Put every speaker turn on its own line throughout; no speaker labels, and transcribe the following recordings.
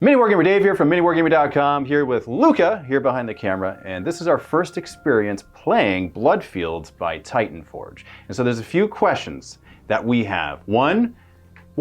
MiniWarGamer Dave here from MiniWarGaming.com, here with Luka, here behind the camera, and this is our first experience playing Bloodfields by Titanforge. And so there's a few questions that we have. One,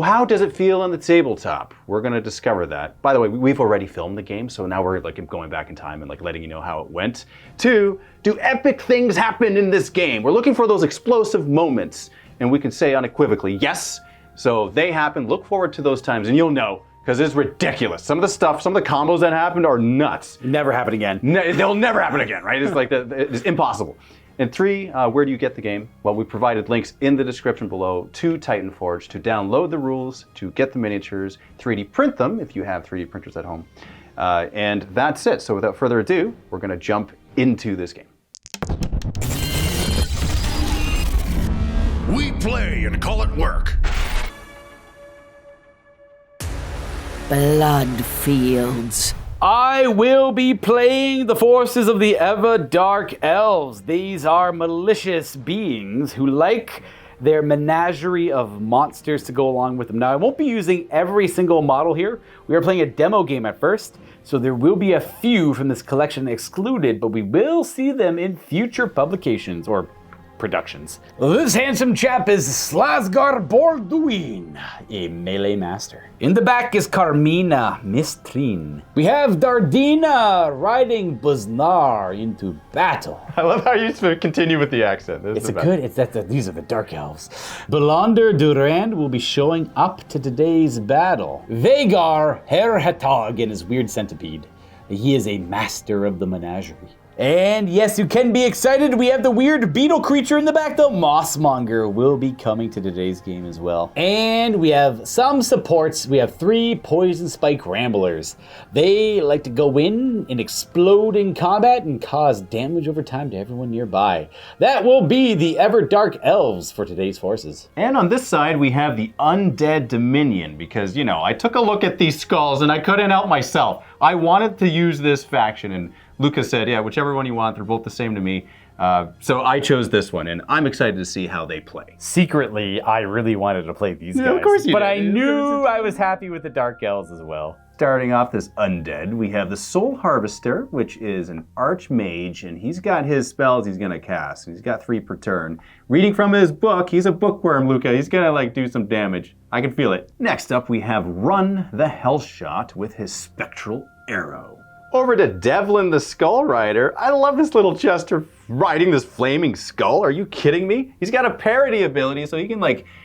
how does it feel on the tabletop? We're going to discover that. By the way, we've already filmed the game, so now we're going back in time and letting you know how it went. Two, do epic things happen in this game? We're looking for those explosive moments, and we can say unequivocally yes. So they happen. Look forward to those times, and you'll know. Because it's ridiculous. Some of the combos that happened are nuts.
Never happen again.
They'll never happen again, right? It's it's impossible. And three, where do you get the game? Well, we provided links in the description below to Titanforge to download the rules, to get the miniatures, 3D print them if you have 3D printers at home. And that's it. So without further ado, we're going to jump into this game.
We play and call it work.
Bloodfields.
I will be playing the forces of the Everdark Elves. These are malicious beings who like their menagerie of monsters to go along with them. Now, I won't be using every single model here. We are playing a demo game at first, so there will be a few from this collection excluded, but we will see them in future publications or productions. This handsome chap is Slasgar Borduin, a melee master. In the back is Carmina Mistrin. We have Dardina riding Buznar into battle.
I love how you continue with the accent.
These are the Dark Elves. Belander Durand will be showing up to today's battle. Vagar Herhatag and his weird centipede. He is a master of the menagerie. And yes, you can be excited. We have the weird beetle creature in the back. The Mossmonger will be coming to today's game as well. And we have some supports. We have 3 Poison Spike Ramblers. They like to go in and explode in combat and cause damage over time to everyone nearby. That will be the Everdark Elves for today's forces.
And on this side, we have the Undead Dominion, because, I took a look at these skulls and I couldn't help myself. I wanted to use this faction, and Luka said, yeah, whichever one you want, they're both the same to me. So I chose this one, and I'm excited to see how they play.
Secretly, I really wanted to play these guys.
Of course you
did.
But
I knew I was happy with the Dark Elves as well.
Starting off this Undead, we have the Soul Harvester, which is an Archmage, and he's got his spells he's going to cast. He's got 3 per turn. Reading from his book, he's a bookworm, Luka. He's going to do some damage. I can feel it. Next up, we have Run the Hellshot with his Spectral Arrow. Over to Devlin the Skull Rider. I love this little Chester riding this flaming skull. Are you kidding me? He's got a parry ability, so he can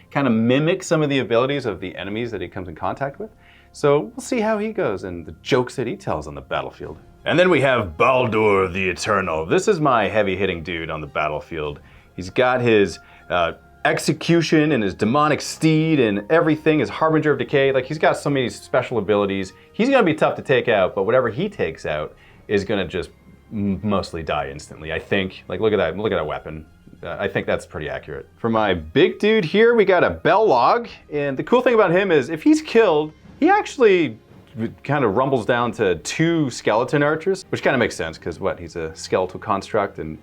kind of mimic some of the abilities of the enemies that he comes in contact with. So we'll see how he goes and the jokes that he tells on the battlefield. And then we have Baldur the Eternal. This is my heavy-hitting dude on the battlefield. He's got his execution and his demonic steed and everything, his harbinger of decay. He's got so many special abilities. He's gonna be tough to take out, but whatever he takes out is gonna just mostly die instantly. I think, look at that weapon. I think that's pretty accurate. For my big dude here, we got a Bellog, and the cool thing about him is if he's killed, he actually kind of rumbles down to 2 skeleton archers, which kind of makes sense because he's a skeletal construct, and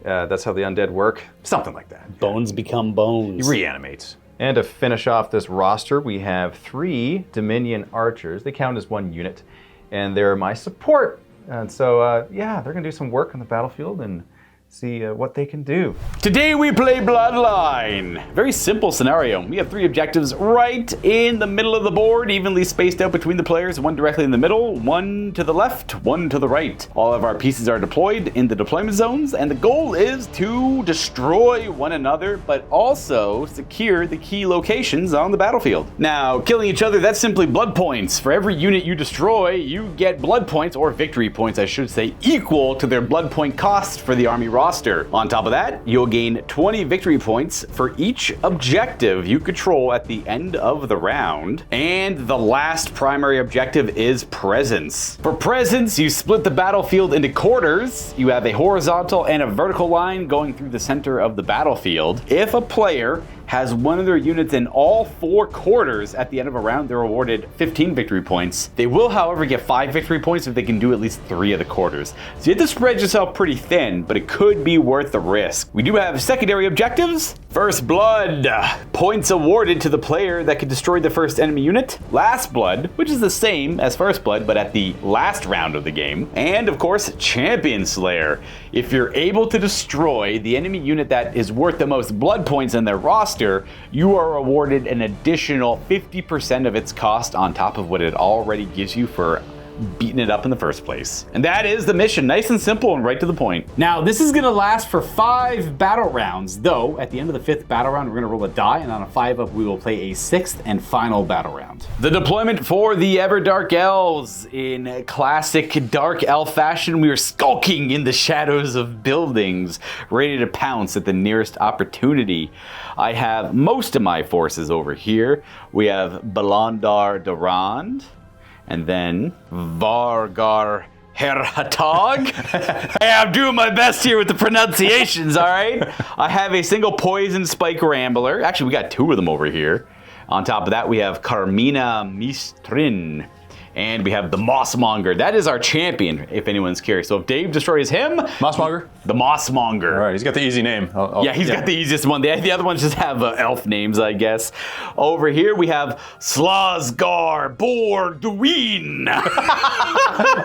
that's how the undead work. Something like that.
Bones become bones.
He reanimates. And to finish off this roster, we have 3 Dominion archers. They count as 1 unit, and they're my support. And so, they're going to do some work on the battlefield and see what they can do.
Today we play Bloodline. Very simple scenario. We have 3 objectives right in the middle of the board, evenly spaced out between the players, 1 directly in the middle, 1 to the left, 1 to the right. All of our pieces are deployed in the deployment zones, and the goal is to destroy one another, but also secure the key locations on the battlefield. Now, killing each other, that's simply blood points. For every unit you destroy, you get blood points, or victory points, I should say, equal to their blood point cost for the army roster. On top of that, you'll gain 20 victory points for each objective you control at the end of the round. And the last primary objective is presence. For presence, you split the battlefield into quarters. You have a horizontal and a vertical line going through the center of the battlefield. If a player has one of their units in all 4 quarters at the end of a round, they're awarded 15 victory points. They will, however, get 5 victory points if they can do at least 3 of the quarters. So you have to spread yourself pretty thin, but it could be worth the risk. We do have secondary objectives. First Blood. points awarded to the player that could destroy the first enemy unit. Last Blood, which is the same as First Blood, but at the last round of the game. And of course, Champion Slayer. If you're able to destroy the enemy unit that is worth the most blood points in their roster, you are awarded an additional 50% of its cost on top of what it already gives you for beating it up in the first place. And that is the mission. Nice and simple and right to the point. Now, this is gonna last for 5 battle rounds, though at the end of the 5th battle round, we're gonna roll a die, and on a 5-up, we will play a 6th and final battle round. The deployment for the Everdark Elves. In classic Dark Elf fashion, we are skulking in the shadows of buildings, ready to pounce at the nearest opportunity. I have most of my forces over here. We have Balandar Durand, and then Vargar Herhatog. Hey, I'm doing my best here with the pronunciations, all right? I have a single Poison Spike Rambler. Actually, we got 2 of them over here. On top of that, we have Carmina Mistrin. And we have the Mossmonger. That is our champion, if anyone's curious. So if Dave destroys him...
Mossmonger?
The Mossmonger.
All right, he's got the easy name.
Yeah, he's got the easiest one. The other ones just have elf names, I guess. Over here, we have Slazgar Borduin.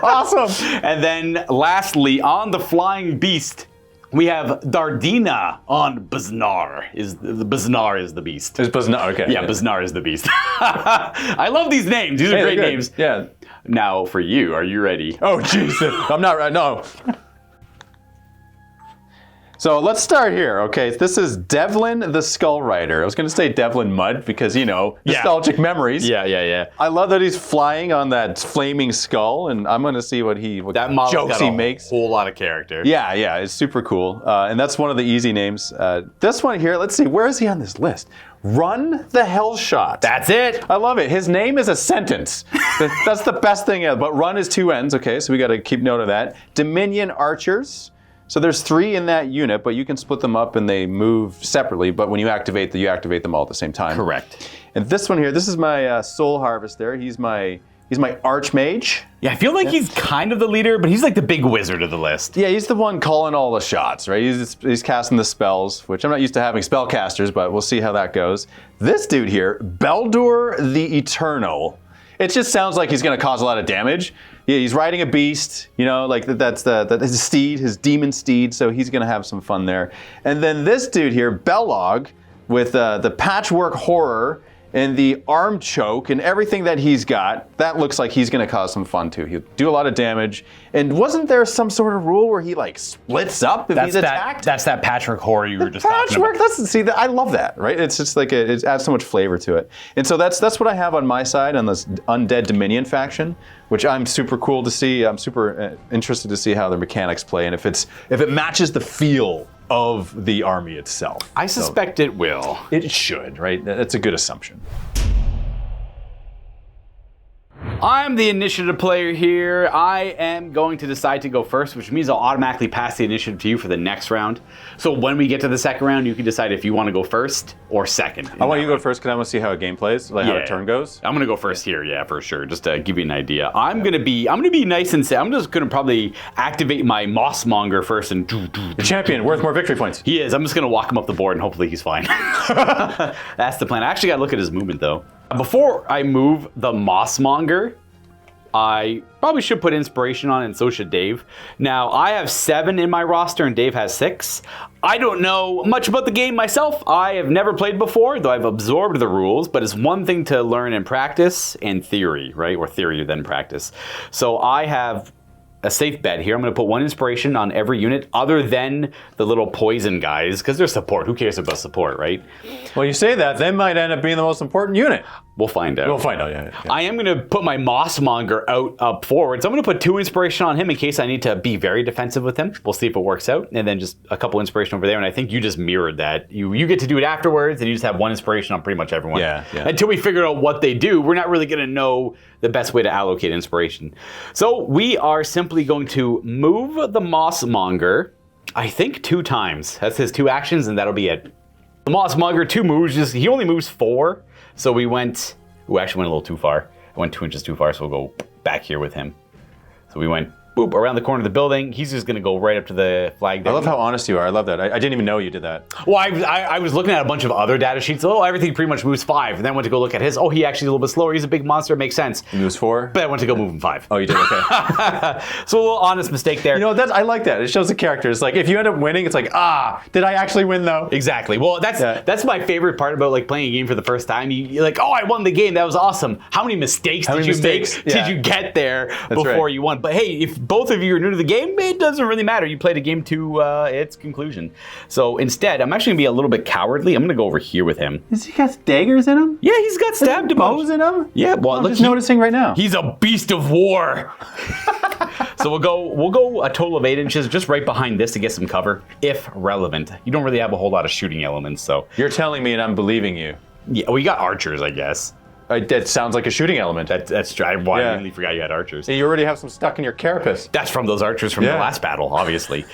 Awesome.
And then lastly, on the Flying Beast, we have Dardina on Baznar. Baznar is the beast.
It's Baznar, okay.
Yeah, Baznar is the beast. I love these names. These are great names.
Yeah.
Now, for you, are you ready?
Oh, Jesus. I'm not right. No. So let's start here, okay? This is Devlin the Skull Rider. I was going to say Devlin Mudd because, you know, nostalgic memories.
Yeah.
I love that he's flying on that flaming skull, and I'm going to see what jokes he makes.
Whole lot of character.
Yeah, it's super cool. And that's one of the easy names. This one here, let's see, where is he on this list? Run the Hellshot.
That's it.
I love it. His name is a sentence. That's the best thing ever. But run is 2 N's, okay? So we got to keep note of that. Dominion Archers. So there's 3 in that unit, but you can split them up and they move separately. But when you activate them all at the same time.
Correct.
And this one here, this is my Soul Harvester. He's my Archmage.
Yeah, I feel like he's kind of the leader, but he's like the big wizard of the list.
Yeah, he's the one calling all the shots, right? He's casting the spells, which I'm not used to having spellcasters, but we'll see how that goes. This dude here, Beldur the Eternal. It just sounds like he's going to cause a lot of damage. Yeah, he's riding a beast, you know, like that's his steed, his demon steed, so he's going to have some fun there. And then this dude here, Belog, with the Patchwork Horror and the Arm Choke and everything that he's got, that looks like he's going to cause some fun too. He'll do a lot of damage. And wasn't there some sort of rule where he like splits up if he's attacked?
That's that Patchwork Horror you were just talking about.
Patchwork, I love that, right? It's just like, it adds so much flavor to it. And so that's what I have on my side on this Undead Dominion faction, which I'm super cool to see. I'm super interested to see how their mechanics play and if it matches the feel of the army itself.
I suspect it will.
It should, right? That's a good assumption.
I'm the initiative player here. I am going to decide to go first, which means I'll automatically pass the initiative to you for the next round. So when we get to the second round, you can decide if you want to go first or second.
I want you to go first because I want to see how a game plays, like how a turn goes.
I'm gonna go first here, yeah, for sure. Just to give you an idea. I'm gonna be nice and I'm just gonna probably activate my Mossmonger first and
the champion worth more victory points.
He is. I'm just gonna walk him up the board and hopefully he's fine. That's the plan. I actually gotta look at his movement though. Before I move the Mossmonger, I probably should put inspiration on, and so should Dave. Now, I have 7 in my roster, and Dave has 6. I don't know much about the game myself. I have never played before, though I've absorbed the rules, but it's one thing to learn in practice and theory, right? Or theory then practice. So I have a safe bet here. I'm going to put 1 inspiration on every unit other than the little poison guys, because they're support. Who cares about support, right?
Well, you say that, they might end up being the most important unit.
We'll find out.
Yeah.
I am going to put my Mossmonger up forward. So I'm going to put 2 inspiration on him in case I need to be very defensive with him. We'll see if it works out. And then just a couple inspiration over there. And I think you just mirrored that. You get to do it afterwards, and you just have 1 inspiration on pretty much everyone.
Yeah.
Until we figure out what they do, we're not really going to know the best way to allocate inspiration. So we are simply going to move the Mossmonger, I think 2 times. That's his 2 actions, and that'll be it. The Mossmonger, 2 moves. He only moves 4. So we actually went a little too far. I went 2 inches too far, so we'll go back here with him. So we went boop, around the corner of the building. He's just going to go right up to the flag there.
I love how honest you are. I love that. I didn't even know you did that.
Well, I was looking at a bunch of other data sheets. Oh, everything pretty much moves 5. And then went to go look at his. Oh, he actually is a little bit slower. He's a big monster. It makes sense.
He moves 4?
But I went to go move him 5.
Oh, you did? Okay.
So a little honest mistake there.
You know, I like that. It shows the character. It's like, if you end up winning, it's like, did I actually win, though?
Exactly. Well, that's my favorite part about like playing a game for the first time. You're like, oh, I won the game. That was awesome. How many mistakes did you make? Did you get there before you won? But hey, if both of you are new to the game, it doesn't really matter. You played a game to its conclusion. So instead, I'm actually going to be a little bit cowardly. I'm going to go over here with him.
Has he got daggers in him?
Yeah, he's got stabbed
bows in him?
Yeah, well,
I'm just noticing right now.
He's a beast of war. So we'll go a total of 8 inches just right behind this to get some cover, if relevant. You don't really have a whole lot of shooting elements, so.
You're telling me and I'm believing you.
Yeah, we got archers, I guess.
That sounds like a shooting element.
That's true. I immediately forgot you had archers.
You already have some stuck in your carapace.
That's from those archers from the last battle, obviously.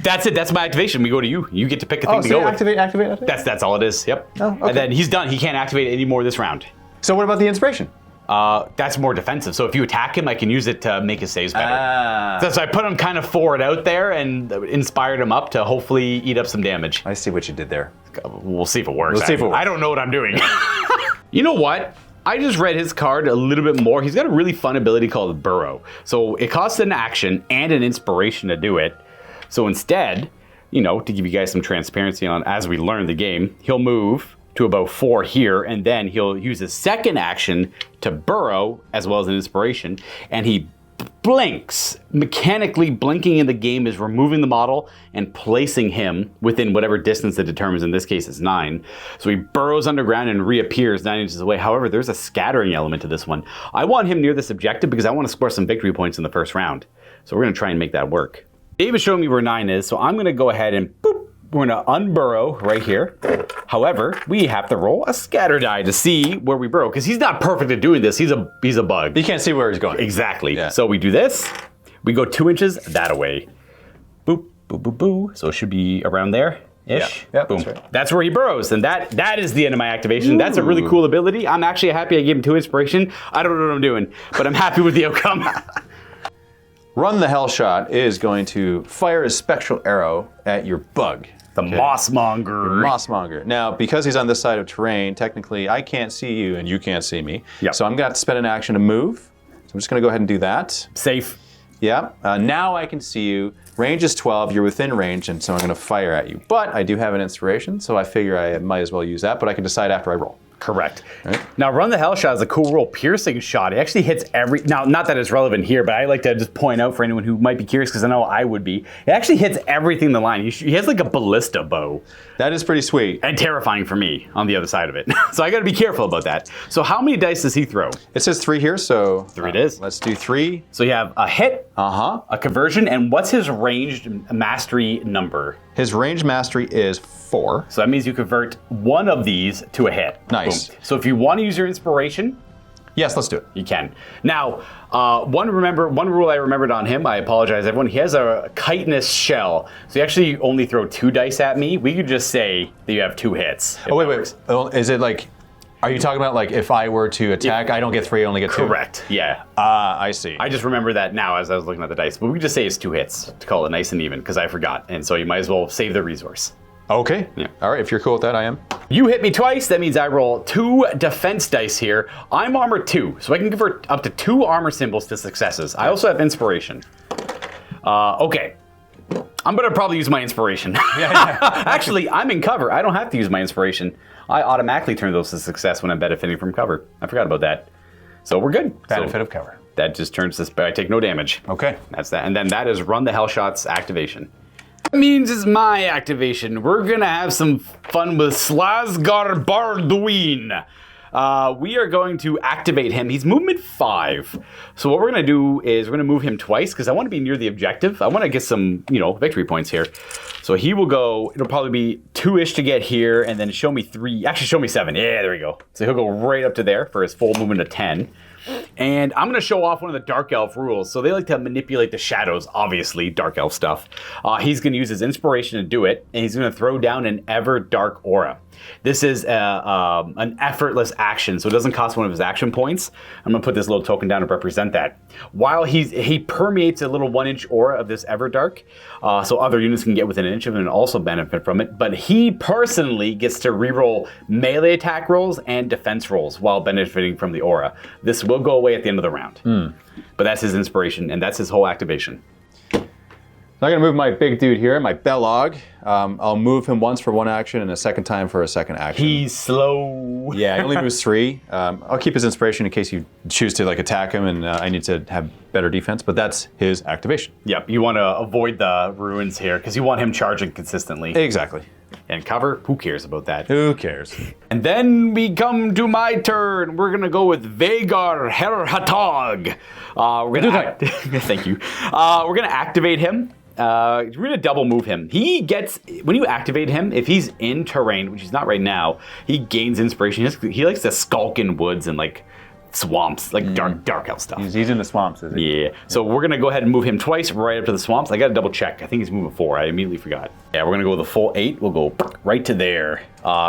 That's it. That's my activation. We go to you. You get to pick a thing to go with.
Activate.
That's all it is. Yep.
Oh, okay.
And then he's done. He can't activate any more this round.
So what about the inspiration?
That's more defensive. So if you attack him, I can use it to make his saves better. So I put him kind of forward out there and inspired him up to hopefully eat up some damage.
I see what you did there.
We'll see if it works. I don't know what I'm doing. You know what? I just read his card a little bit more. He's got a really fun ability called Burrow. So it costs an action and an inspiration to do it. So instead, to give you guys some transparency on as we learn the game, he'll move to about 4 here, and then he'll use his second action to burrow as well as an inspiration, and he blinks. Mechanically blinking in the game is removing the model and placing him within whatever distance it determines. In this case, it's 9. So he burrows underground and reappears 9 inches away. However, there's a scattering element to this one. I want him near this objective because I want to score some victory points in the first round. So we're going to try and make that work. Dave is showing me where 9 is, so I'm going to go ahead and boop. We're going to unburrow right here. However, we have to roll a scatter die to see where we burrow, because he's not perfect at doing this. He's a bug.
You can't see where he's going.
Exactly. Yeah. So we do this. We go 2 inches that away. Boop, boop, boop, boop. So it should be around there-ish.
Yeah,
boom.
that's right.
That's where he burrows, and that is the end of my activation. Ooh. That's a really cool ability. I'm actually happy I gave him 2 inspiration. I don't know what I'm doing, but I'm happy with the outcome.
Run the Hell Shot is going to fire a spectral arrow at your bug.
The Mossmonger.
Mossmonger. Now, because he's on this side of terrain, technically I can't see you and you can't see me.
Yep. So
I'm going to have to spend an action to move. So I'm just going to go ahead and do that.
Safe.
Yeah. Now I can see you. Range is 12. You're within range, and so I'm going to fire at you. But I do have an inspiration, so I figure I might as well use that, but I can decide after I roll.
Correct. Right. Now, Run the Hell Shot is a cool roll piercing shot. It actually hits every... Now, not that it's relevant here, but I like to just point out for anyone who might be curious, because I know I would be. It actually hits everything in the line. He has like a ballista bow.
That is pretty sweet.
And terrifying for me on the other side of it. So I got to be careful about that. So how many dice does he throw?
It says 3 here, so...
3 it is.
Let's do 3.
So you have a hit, a conversion, and what's his ranged mastery number?
His range mastery is 4.
So that means you convert one of these to a hit.
Nice.
Boom. So if you want to use your inspiration,
yes, let's do it.
You can. Now, one rule I remembered on him, I apologize everyone, he has a chitinous shell. So you actually only throw 2 dice at me. We could just say that you have 2 hits.
Oh, wait. Is it like... Are you talking about like if I were to attack, I don't get 3, I only get 2?
Correct, yeah.
I see.
I just remember that now as I was looking at the dice. But we could just say it's 2 hits to call it nice and even, because I forgot. And so you might as well save the resource.
Okay.
Yeah.
All right, if you're cool with that, I am.
You hit me twice, that means I roll 2 defense dice here. I'm armor 2, so I can convert up to 2 armor symbols to successes. I also have inspiration. Okay. I'm gonna probably use my inspiration. Actually, I'm in cover. I don't have to use my inspiration. I automatically turn those to success when I'm benefiting from cover. I forgot about that. So we're good.
Benefit of cover.
That just turns this, I take no damage.
Okay.
That's that. And then that is Run the Hell Shot's activation. That means it's my activation. We're gonna have some fun with Slasgar Barduin. We are going to activate him. He's movement 5. So what we're going to do is we're going to move him twice because I want to be near the objective. I want to get some, victory points here. So he will go, it'll probably be 2-ish to get here and then show me 3, actually show me 7. Yeah, there we go. So he'll go right up to there for his full movement of 10. And I'm going to show off one of the Dark Elf rules. So they like to manipulate the shadows, obviously, Dark Elf stuff. He's going to use his inspiration to do it, and he's going to throw down an Everdark Aura. This is an effortless action, so it doesn't cost one of his action points. I'm going to put this little token down to represent that. While he permeates a little 1-inch aura of this Everdark, so other units can get within an inch of it and also benefit from it, but he personally gets to reroll melee attack rolls and defense rolls while benefiting from the aura. This will go away at the end of the round. But that's his inspiration, and that's his whole activation.
I'm going to move my big dude here, my Belog. I'll move him once for 1 action and a second time for a second action.
He's slow.
Yeah, he only moves 3. I'll keep his inspiration in case you choose to attack him and I need to have better defense, but that's his activation.
Yep, you want to avoid the ruins here because you want him charging consistently.
Exactly.
And cover, who cares about that?
Who cares?
And then we come to my turn. We're gonna go with Vagar Herhatog. Thank you. We're gonna activate him. We're gonna double move him. He gets, when you activate him, if he's in terrain, which he's not right now, he gains inspiration. He likes to skulk in woods and swamps, dark elf stuff.
He's in the swamps, is he?
Yeah. So we're gonna go ahead and move him twice right up to the swamps. I gotta double check. I think he's moving 4. I immediately forgot. Yeah, we're gonna go with the full 8. We'll go right to there.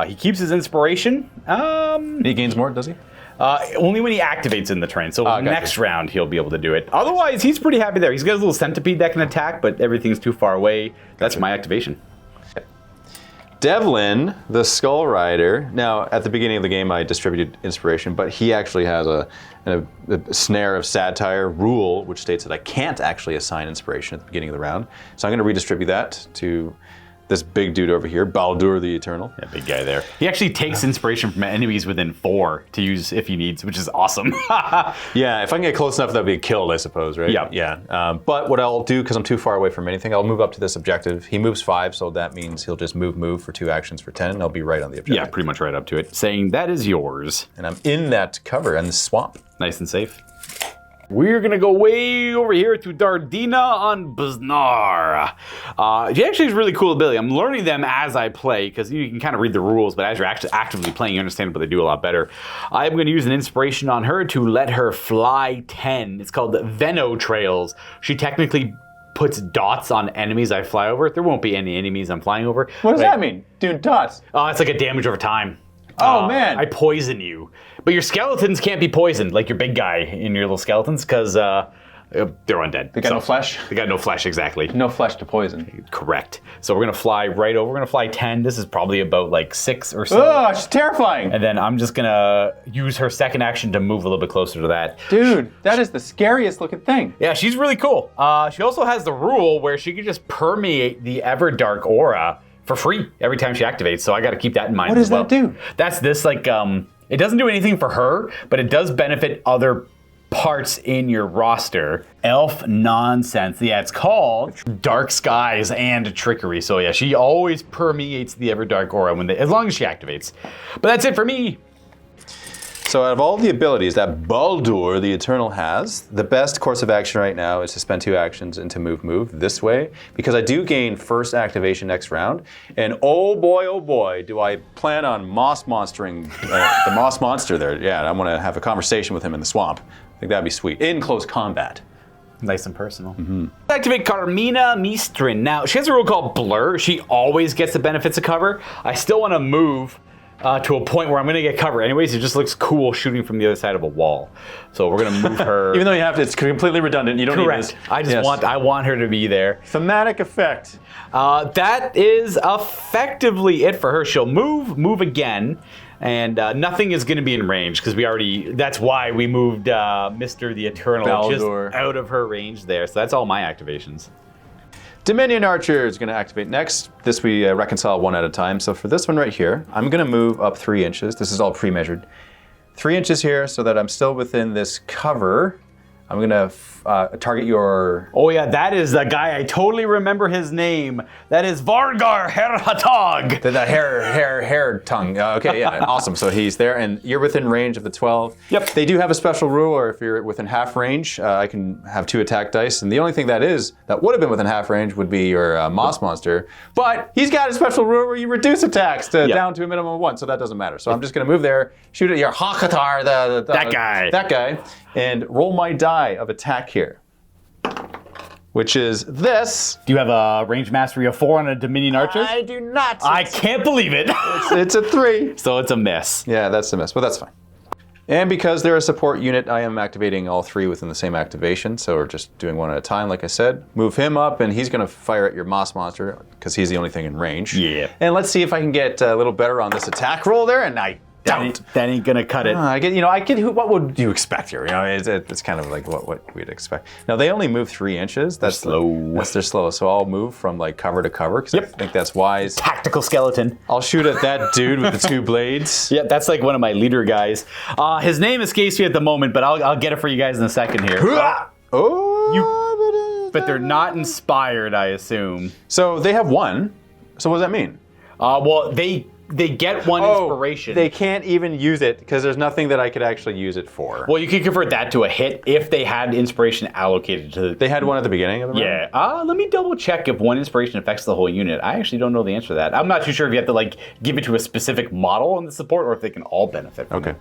He keeps his inspiration.
He gains more, does he?
Only when he activates in the terrain. So next round he'll be able to do it. Otherwise, he's pretty happy there. He's got his little centipede that can attack, but everything's too far away. That's my activation.
Devlin, the Skull Rider. Now, at the beginning of the game, I distributed inspiration, but he actually has a snare of satire rule, which states that I can't actually assign inspiration at the beginning of the round. So I'm going to redistribute that to this big dude over here, Baldur the Eternal.
Yeah, big guy there. He actually takes inspiration from enemies within 4 to use if he needs, which is awesome.
Yeah, if I can get close enough, that'd be killed, I suppose, right?
Yep.
Yeah. But what I'll do, because I'm too far away from anything, I'll move up to this objective. He moves 5, so that means he'll just move for 2 actions for 10, and I'll be right on the objective.
Yeah, pretty much right up to it, saying that is yours.
And I'm in that cover and the swamp.
Nice and safe. We're gonna go way over here to Dardina on Buznar. She actually has a really cool ability. I'm learning them as I play, because you can kind of read the rules, but as you're actually actively playing, you understand what they do a lot better. I'm gonna use an inspiration on her to let her fly 10. It's called Veno Trails. She technically puts dots on enemies I fly over. There won't be any enemies I'm flying over.
What does that mean? Dude, dots.
It's like a damage over time.
Oh, man.
I poison you. But your skeletons can't be poisoned, like your big guy in your little skeletons, because they're undead.
They got no flesh?
They got no flesh, exactly.
No flesh to poison.
Correct. So we're going to fly right over. We're going to fly 10. This is probably about 6 or so.
Oh, it's terrifying.
And then I'm just going to use her second action to move a little bit closer to that.
Dude, that is the scariest looking thing.
Yeah, she's really cool. She also has the rule where she can just permeate the Everdark Aura for free every time she activates, so I got to keep that in mind.
What does that do?
That's this, it doesn't do anything for her, but it does benefit other parts in your roster. Elf nonsense. Yeah, it's called Dark Skies and Trickery. So yeah, she always permeates the Everdark Aura as long as she activates. But that's it for me.
So out of all the abilities that Baldur the Eternal has, the best course of action right now is to spend 2 actions and to move this way, because I do gain first activation next round, and oh boy, do I plan on moss monstering the moss monster there. Yeah, I want to have a conversation with him in the swamp. I think that'd be sweet. In close combat.
Nice and personal. Activate Carmina Mistrin. Now, she has a rule called Blur. She always gets the benefits of cover. I still want to move to a point where I'm going to get cover. Anyways, it just looks cool shooting from the other side of a wall. So we're going to move her.
Even though you have to, it's completely redundant. You don't need this.
I want her to be there.
Thematic effect.
That is effectively it for her. She'll move again, and nothing is going to be in range because that's why we moved Mr. the Eternal
Baldur
just out of her range there. So that's all my activations.
Dominion Archer is going to activate next. This we reconcile 1 at a time. So for this one right here, I'm going to move up 3 inches. This is all pre-measured. 3 inches here so that I'm still within this cover. I'm gonna target your.
Oh yeah, that is the guy. I totally remember his name. That is Vargar Herhatog.
The hair tongue. Okay, yeah, awesome. So he's there, and you're within range of the 12.
Yep.
They do have a special rule, or if you're within half range, I can have 2 attack dice. And the only thing that would have been within half range would be your Moss Monster. But he's got a special rule where you reduce attacks down to a minimum of 1, so that doesn't matter. So I'm just gonna move there, shoot at your Hakatar,
that guy.
That guy, and roll my die of attack here. Which is this.
Do you have a range mastery of 4 on a Dominion Archer?
I do not.
I can't believe it.
It's a 3.
So it's a miss.
Yeah, that's a miss, but that's fine. And because they're a support unit, I am activating all 3 within the same activation, so we're just doing one at a time, like I said. Move him up, and he's going to fire at your Moss Monster, because he's the only thing in range.
Yeah.
And let's see if I can get a little better on this attack roll there, and I don't.
That ain't gonna cut it.
What would you expect here? It's kind of like what we'd expect. Now they only move 3 inches. That's
slow.
They're slow. So I'll move from like cover to cover because I think that's wise.
Tactical skeleton.
I'll shoot at that dude with the 2 blades.
Yeah, that's like one of my leader guys. His name escapes me at the moment, but I'll get it for you guys in a second here. But they're not inspired, I assume.
So they have 1. So what does that mean?
Well, they get 1 inspiration.
They can't even use it because there's nothing that I could actually use it for.
Well, you could convert that to a hit if they had inspiration allocated to
They had 1 at the beginning of the round?
Yeah. Let me double check if 1 inspiration affects the whole unit. I actually don't know the answer to that. I'm not too sure if you have to give it to a specific model in the support or if they can all benefit from it.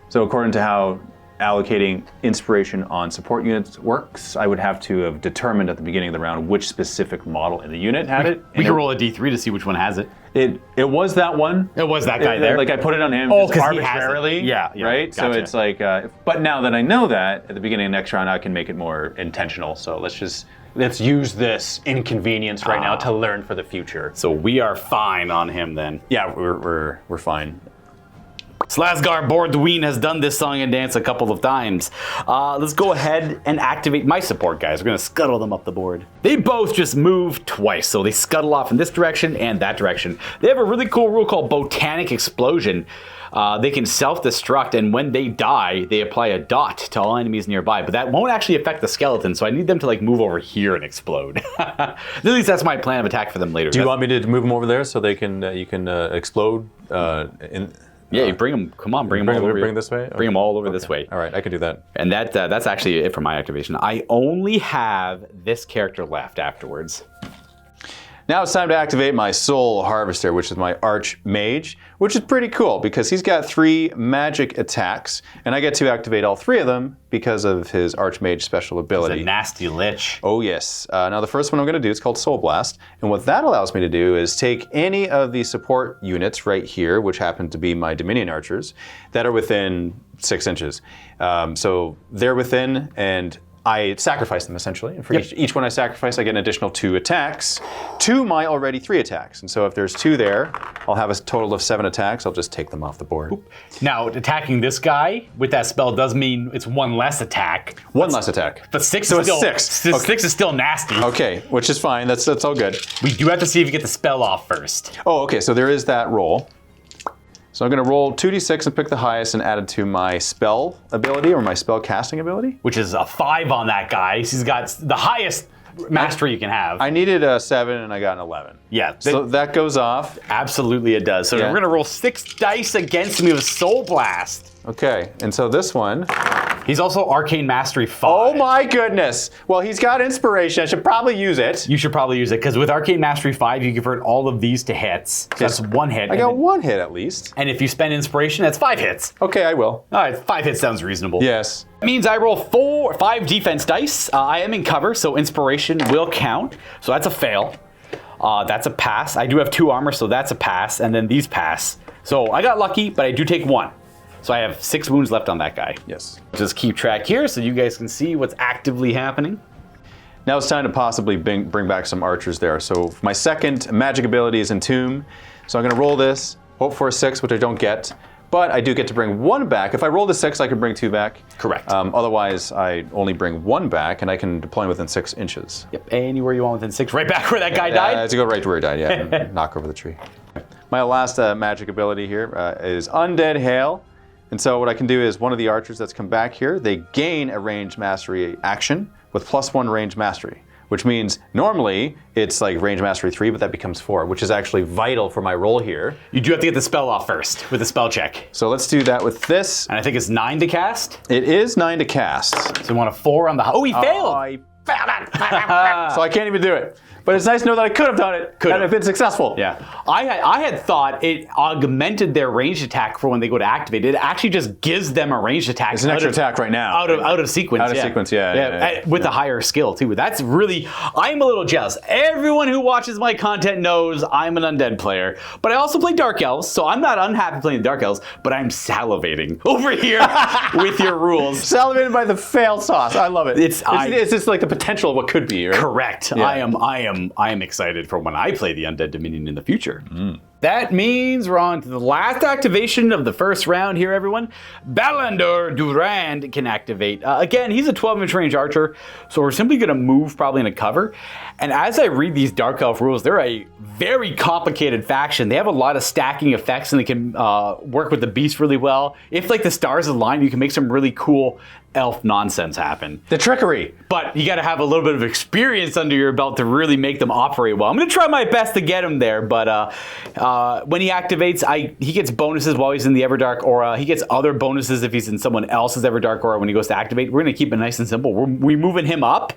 So according to how allocating inspiration on support units works, I would have to have determined at the beginning of the round which specific model in the unit had it.
We can roll a d3 to see which one has it.
It was that one.
It was that guy there.
Like I put it on him
because
arbitrarily.
Yeah,
right?
Gotcha.
So it's like, but now that I know that, at the beginning of next round, I can make it more intentional. So let's use this inconvenience right now to learn for the future.
So we are fine on him then.
Yeah, we're fine.
Slasgar Bordween has done this song and dance a couple of times. Let's go ahead and activate my support guys. We're going to scuttle them up the board. They both just move twice, so they scuttle off in this direction and that direction. They have a really cool rule called Botanic Explosion. They can self-destruct, and when they die, they apply a dot to all enemies nearby, but that won't actually affect the skeleton, so I need them to move over here and explode. At least that's my plan of attack for them later.
Do you want me to move them over there so they can you can explode
Yeah, you bring them. Come on, bring them all over.
Bring this way.
Bring them all over this way.
All right, I could do that.
And that's actually it for my activation. I only have this character left afterwards.
Now it's time to activate my Soul Harvester, which is my Archmage, which is pretty cool because he's got 3 magic attacks, and I get to activate all 3 of them because of his Archmage special ability.
He's a nasty lich.
Oh yes. Now the first one I'm going to do is called Soul Blast, and what that allows me to do is take any of the support units right here, which happen to be my Dominion Archers, that are within 6 inches. So they're within, and I sacrifice them essentially, and for each one I sacrifice, I get an additional 2 attacks to my already 3 attacks. And so if there's 2 there, I'll have a total of 7 attacks. I'll just take them off the board.
Now, attacking this guy with that spell does mean it's 1 less attack.
1 less attack.
But 6
so
is still
6.
6 is still nasty.
Okay, which is fine. That's all good.
We do have to see if you get the spell off first.
Oh, okay. So there is that roll. So I'm going to roll 2d6 and pick the highest and add it to my spell ability or my spell casting ability.
Which is a 5 on that guy. He's got the highest mastery you can have.
I needed a 7 and I got an 11.
Yeah.
So that goes off.
Absolutely it does. So we're going to roll 6 dice against me with Soul Blast.
Okay, and so this one.
He's also Arcane Mastery 5.
Oh my goodness. Well, he's got inspiration. I should probably use it.
You should probably use it, because with Arcane Mastery 5, you convert all of these to hits. So that's 1 hit.
I got 1 hit at least.
And if you spend inspiration, that's 5 hits.
Okay, I will.
All right, 5 hits sounds reasonable.
Yes.
That means I roll 5 defense dice. I am in cover, so inspiration will count. So that's a fail. That's a pass. I do have 2 armor, so that's a pass. And then these pass. So I got lucky, but I do take 1. So I have 6 wounds left on that guy.
Yes.
Just keep track here so you guys can see what's actively happening.
Now it's time to possibly bring back some archers there. So my second magic ability is Entomb. So I'm going to roll this, hope for a 6, which I don't get. But I do get to bring 1 back. If I roll the 6, I can bring 2 back.
Correct.
Otherwise, I only bring 1 back, and I can deploy within 6 inches.
Yep, anywhere you want within 6. Right back where that guy died?
To go right to where he died, yeah. Knock over the tree. My last magic ability here is Undead Hail. And so what I can do is one of the archers that's come back here, they gain a range mastery action with +1 range mastery, which means normally it's like range mastery 3, but that becomes 4, which is actually vital for my roll here.
You do have to get the spell off first with a spell check.
So let's do that with this.
And I think it's 9 to cast.
It is 9 to cast.
So you want a 4 on the... Oh, he failed!
I failed it. So I can't even do it. But it's nice to know that I could have done it and have been successful.
Yeah. I had thought it augmented their ranged attack for when they go to activate. It actually just gives them a ranged attack.
It's an extra attack right now.
Out of sequence.
Out of sequence, yeah.
With a higher skill, too. That's really... I'm a little jealous. Everyone who watches my content knows I'm an Undead player. But I also play Dark Elves, so I'm not unhappy playing Dark Elves, but I'm salivating over here with your rules.
Salivated by the fail sauce. I love it.
It's
just like the potential of what could be, right?
Correct.
Yeah.
I am excited for when I play the Undead Dominion in the future. That means we're on to the last activation of the first round here, everyone. Ballandor Durand can activate. Again, he's a 12-inch range archer, so we're simply going to move probably in a cover. And as I read these Dark Elf rules, they're a very complicated faction. They have a lot of stacking effects, and they can work with the beast really well. If like the stars align, you can make some really cool elf nonsense happen.
The trickery.
But you got to have a little bit of experience under your belt to really make them operate well. I'm going to try my best to get him there, but when he activates, he gets bonuses while he's in the Everdark aura. He gets other bonuses if he's in someone else's Everdark aura when he goes to activate. We're going to keep it nice and simple. We're moving him up,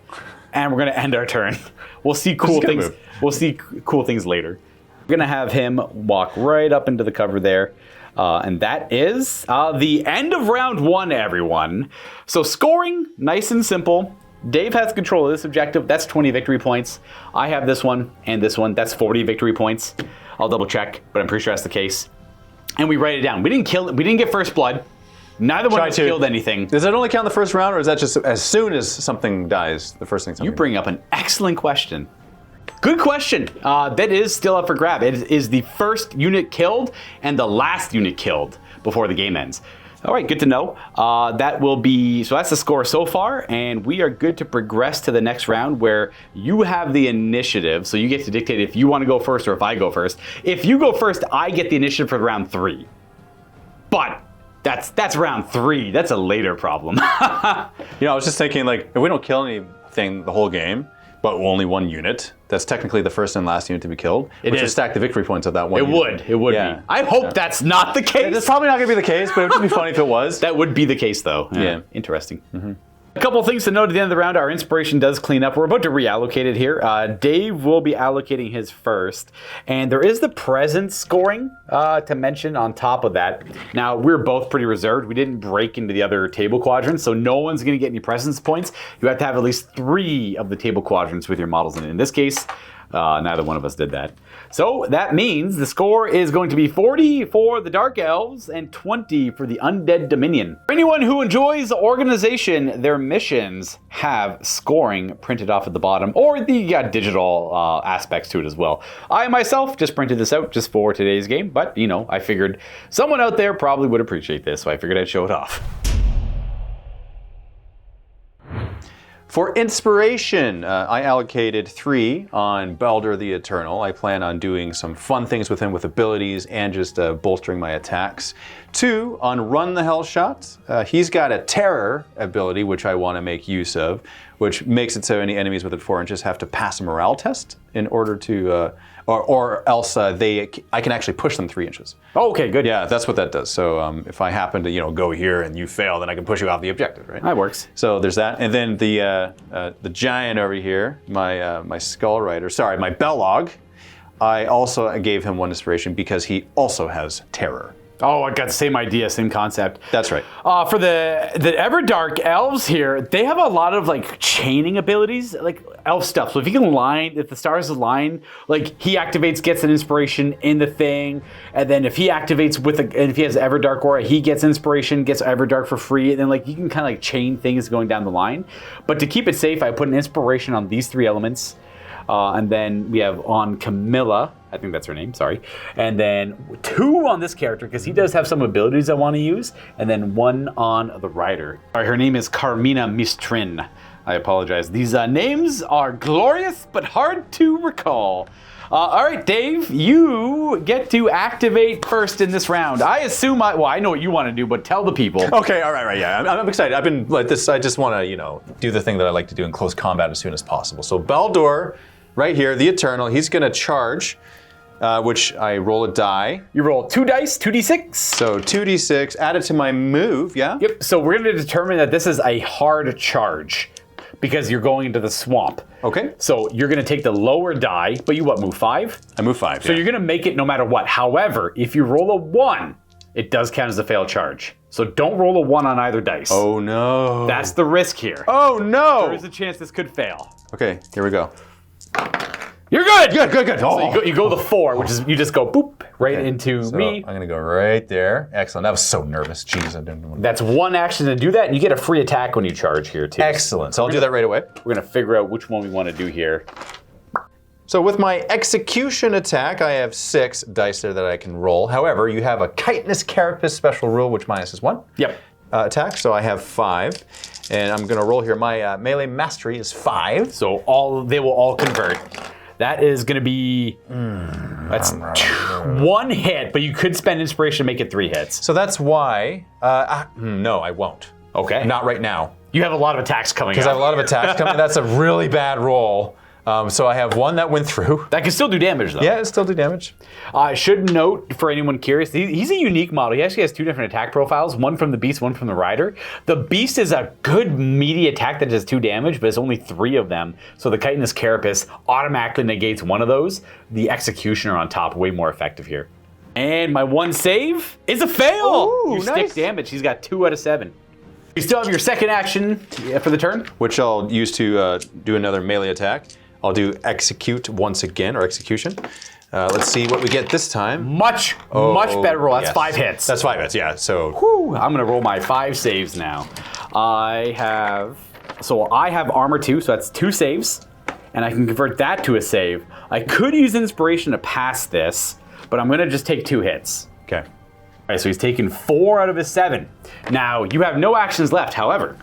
and we're going to end our turn. We'll see cool things. We'll see cool things later. We're going to have him walk right up into the cover there. And that is the end of round 1, everyone. So scoring, nice and simple. Dave has control of this objective. That's 20 victory points. I have this one and this one. That's 40 victory points. I'll double check, but I'm pretty sure that's the case. And we write it down. We didn't kill. We didn't get first blood. Neither one of us killed anything.
Does that only count the first round, or is that just as soon as something dies, the first thing something
You bring up an excellent question. Good question. That is still up for grab. It is the first unit killed and the last unit killed before the game ends. All right, good to know. That will be, so that's the score so far, and we are good to progress to the next round where you have the initiative, so you get to dictate if you want to go first or if I go first. If you go first, I get the initiative for round 3. But that's round 3. That's a later problem.
I was just thinking, like, if we don't kill anything the whole game, but only one unit, that's technically the first and last unit to be killed, which would stack the victory points of that one unit.
It would be. I hope that's not the case.
It's probably not going to be the case, but it would just be funny if it was.
That would be the case, though.
Yeah.
Interesting. Mm-hmm. A couple of things to note at the end of the round. Our inspiration does clean up. We're about to reallocate it here. Dave will be allocating his first. And there is the presence scoring to mention on top of that. Now, we're both pretty reserved. We didn't break into the other table quadrants, so no one's going to get any presence points. You have to have at least 3 of the table quadrants with your models in it. In this case, neither one of us did that. So that means the score is going to be 40 for the Dark Elves and 20 for the Undead Dominion. For anyone who enjoys the organization, their missions have scoring printed off at the bottom, or the digital aspects to it as well. I myself just printed this out just for today's game, but I figured someone out there probably would appreciate this, so I figured I'd show it off.
For inspiration, I allocated 3 on Baldur the Eternal. I plan on doing some fun things with him with abilities and just bolstering my attacks. 2 on Run the Hell Shot. He's got a Terror ability, which I want to make use of, which makes it so any enemies within 4 inches have to pass a morale test in order to, or else I can actually push them 3 inches.
Oh, okay, good.
Yeah, that's what that does. So if I happen to go here and you fail, then I can push you off the objective, right?
That works.
So there's that, and then the giant over here, my Skull Rider, sorry, my Bellog. I also gave him 1 inspiration because he also has Terror.
Oh, I got the same idea, same concept.
That's right.
For the Everdark Elves here, they have a lot of chaining abilities, like elf stuff. So if the stars align, he activates, gets an inspiration in the thing, and then if he activates and if he has Everdark aura, he gets inspiration, gets Everdark for free, and then you can kind of chain things going down the line. But to keep it safe, I put an inspiration on these 3 elements. And then we have on Camilla, I think that's her name, sorry. And then 2 on this character, because he does have some abilities I want to use. And then 1 on the rider. All right, her name is Carmina Mistrin. I apologize. These names are glorious, but hard to recall. All right, Dave, you get to activate first in this round. I assume, well, I know what you want to do, but tell the people.
Okay, all right, yeah. I'm excited. I've been like this. I just want to, do the thing that I like to do in close combat as soon as possible. So Baldur, right here, the Eternal, he's going to charge, which I roll a die.
You roll 2 dice, 2d6.
So 2d6, add it to my move, yeah?
Yep, so we're going to determine that this is a hard charge because you're going into the swamp.
Okay.
So you're going to take the lower die, but you move 5?
I move 5,
So you're going to make it no matter what. However, if you roll a 1, it does count as a failed charge. So don't roll a 1 on either dice.
Oh, no.
That's the risk here.
Oh, no.
There is a chance this could fail.
Okay, here we go.
You're good!
Good. Oh.
So you go the 4, which is you just go boop right into me.
I'm going to go right there. Excellent. I was so nervous. Jeez, I didn't want to.
That's 1 action to do that, and you get a free attack when you charge here, too.
Excellent. So I'll do that right away.
We're going to figure out which one we want to do here.
So with my execution attack, I have 6 dice there that I can roll. However, you have a chitinous carapace special rule, which minus is 1.
Yep.
Attack, so I have 5. And I'm going to roll here. My melee mastery is 5.
So they will all convert. That is going to be, that's 1 hit, but you could spend inspiration to make it 3 hits.
So that's why, no, I won't.
Okay.
Not right now.
You have a lot of attacks coming up.
Because I have a lot of attacks coming. That's a really bad roll. So I have 1 that went through.
That can still do damage, though.
Yeah, it still do damage.
I should note, for anyone curious, he's a unique model. He actually has 2 different attack profiles, one from the Beast, one from the Rider. The Beast is a good meaty attack that does 2 damage, but it's only 3 of them. So the chitinous carapace automatically negates 1 of those. The Executioner on top, way more effective here. And my 1 save is a fail!
Ooh,
you
nice.
stick damage. He's got 2 out of 7. You still have your second action for the turn.
Which I'll use to do another melee attack. I'll do execute once again, or execution. Let's see what we get this time.
Much better roll. That's
yes.
5 hits.
That's 5 hits, yeah. So
Whew, I'm gonna roll my 5 saves now. I have armor 2, so that's 2 saves, and I can convert that to a save. I could use inspiration to pass this, but I'm gonna just take 2 hits.
okay.
All right, so he's taken 4 out of his 7. Now, you have no actions left, however,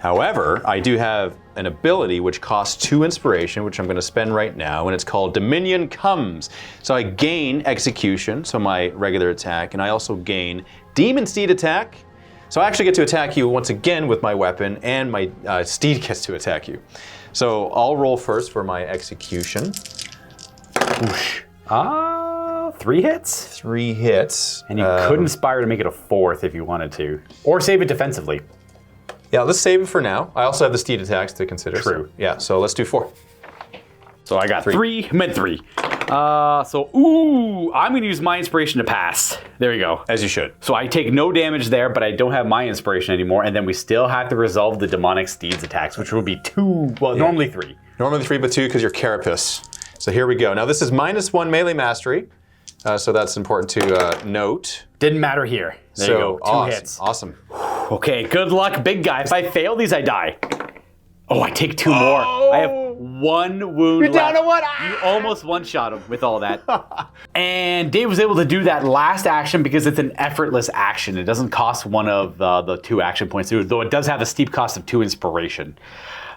I do have an ability which costs 2 inspiration, which I'm going to spend right now, and it's called Dominion Comes. So I gain execution, so my regular attack, and I also gain Demon Steed attack. So I actually get to attack you once again with my weapon, and my steed gets to attack you. So I'll roll first for my execution.
3 hits?
3 hits.
And you could inspire to make it a 4th if you wanted to. Or save it defensively.
Yeah, let's save it for now. I also have the steed attacks to consider.
True.
So, yeah, so let's do 4.
So I got 3, meant 3. I'm gonna use my inspiration to pass. There you go.
As you should.
So I take no damage there, but I don't have my inspiration anymore, and then we still have to resolve the demonic steed's attacks, which would be 2, normally 3.
Normally 3, but 2 because you're carapace. So here we go. Now this is -1 melee mastery, so that's important to note.
Didn't matter here. There you go, 2 hits.
Awesome.
Okay, good luck, big guy. If I fail these, I die. Oh, I take 2 more. I have 1 wound
You're down
left.
to 1.
You almost one-shot him with all that. And Dave was able to do that last action because it's an effortless action. It doesn't cost 1 of the 2 action points, though it does have a steep cost of 2 inspiration.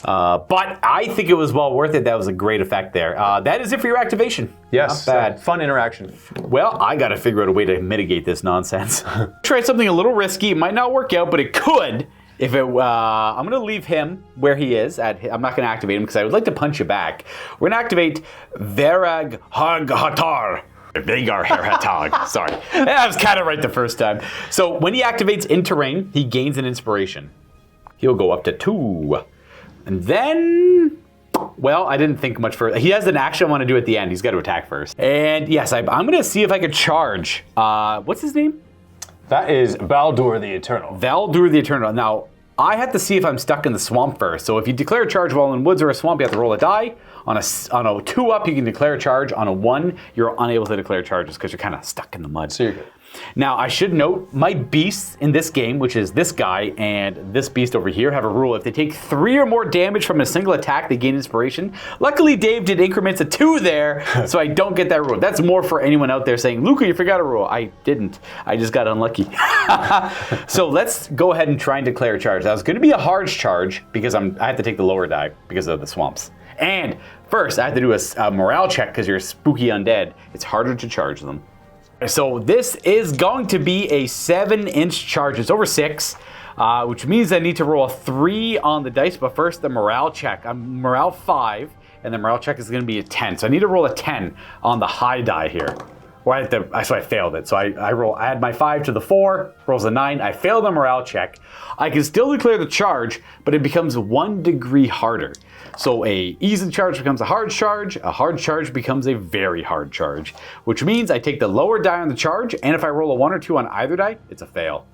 But I think it was well worth it. That was a great effect there. That is it for your activation.
Yes.
Not bad.
Fun interaction.
Well, I got to figure out a way to mitigate this nonsense. Try something a little risky. It might not work out, but it could. If it, I'm going to leave him where he is. I'm not going to activate him because I would like to punch you back. We're going to activate Verag Haghatar. Vagar Herhatag. Sorry. I was kind of right the first time. So when he activates in terrain, he gains an inspiration. He'll go up to 2. And then, well, I didn't think much further. He has an action I want to do at the end. He's got to attack first. And yes, I'm going to see if I could charge. What's his name?
That is Baldur the Eternal.
Baldur the Eternal. Now, I have to see if I'm stuck in the swamp first. So if you declare a charge while in woods or a swamp, you have to roll a die. On a 2 up, you can declare a charge. On a 1, you're unable to declare charges because you're kind of stuck in the mud.
So you're good.
Now, I should note, my beasts in this game, which is this guy and this beast over here, have a rule. If they take 3 or more damage from a single attack, they gain inspiration. Luckily, Dave did increments of 2 there, so I don't get that rule. That's more for anyone out there saying, Luka, you forgot a rule. I didn't. I just got unlucky. So let's go ahead and try and declare a charge. Now, it's going to be a hard charge because I have to take the lower die because of the swamps. And first, I have to do a morale check because you're spooky undead. It's harder to charge them. So this is going to be a 7-inch charge. It's over 6, which means I need to roll a 3 on the dice. But first, the morale check. I'm morale 5, and the morale check is going to be a 10. So I need to roll a 10 on the high die here. Well, so I failed it. So I add my 5 to the 4, rolls a 9. I failed the morale check. I can still declare the charge, but it becomes 1 degree harder. So a easy charge becomes a hard charge becomes a very hard charge, which means I take the lower die on the charge, and if I roll a 1 or 2 on either die, it's a fail.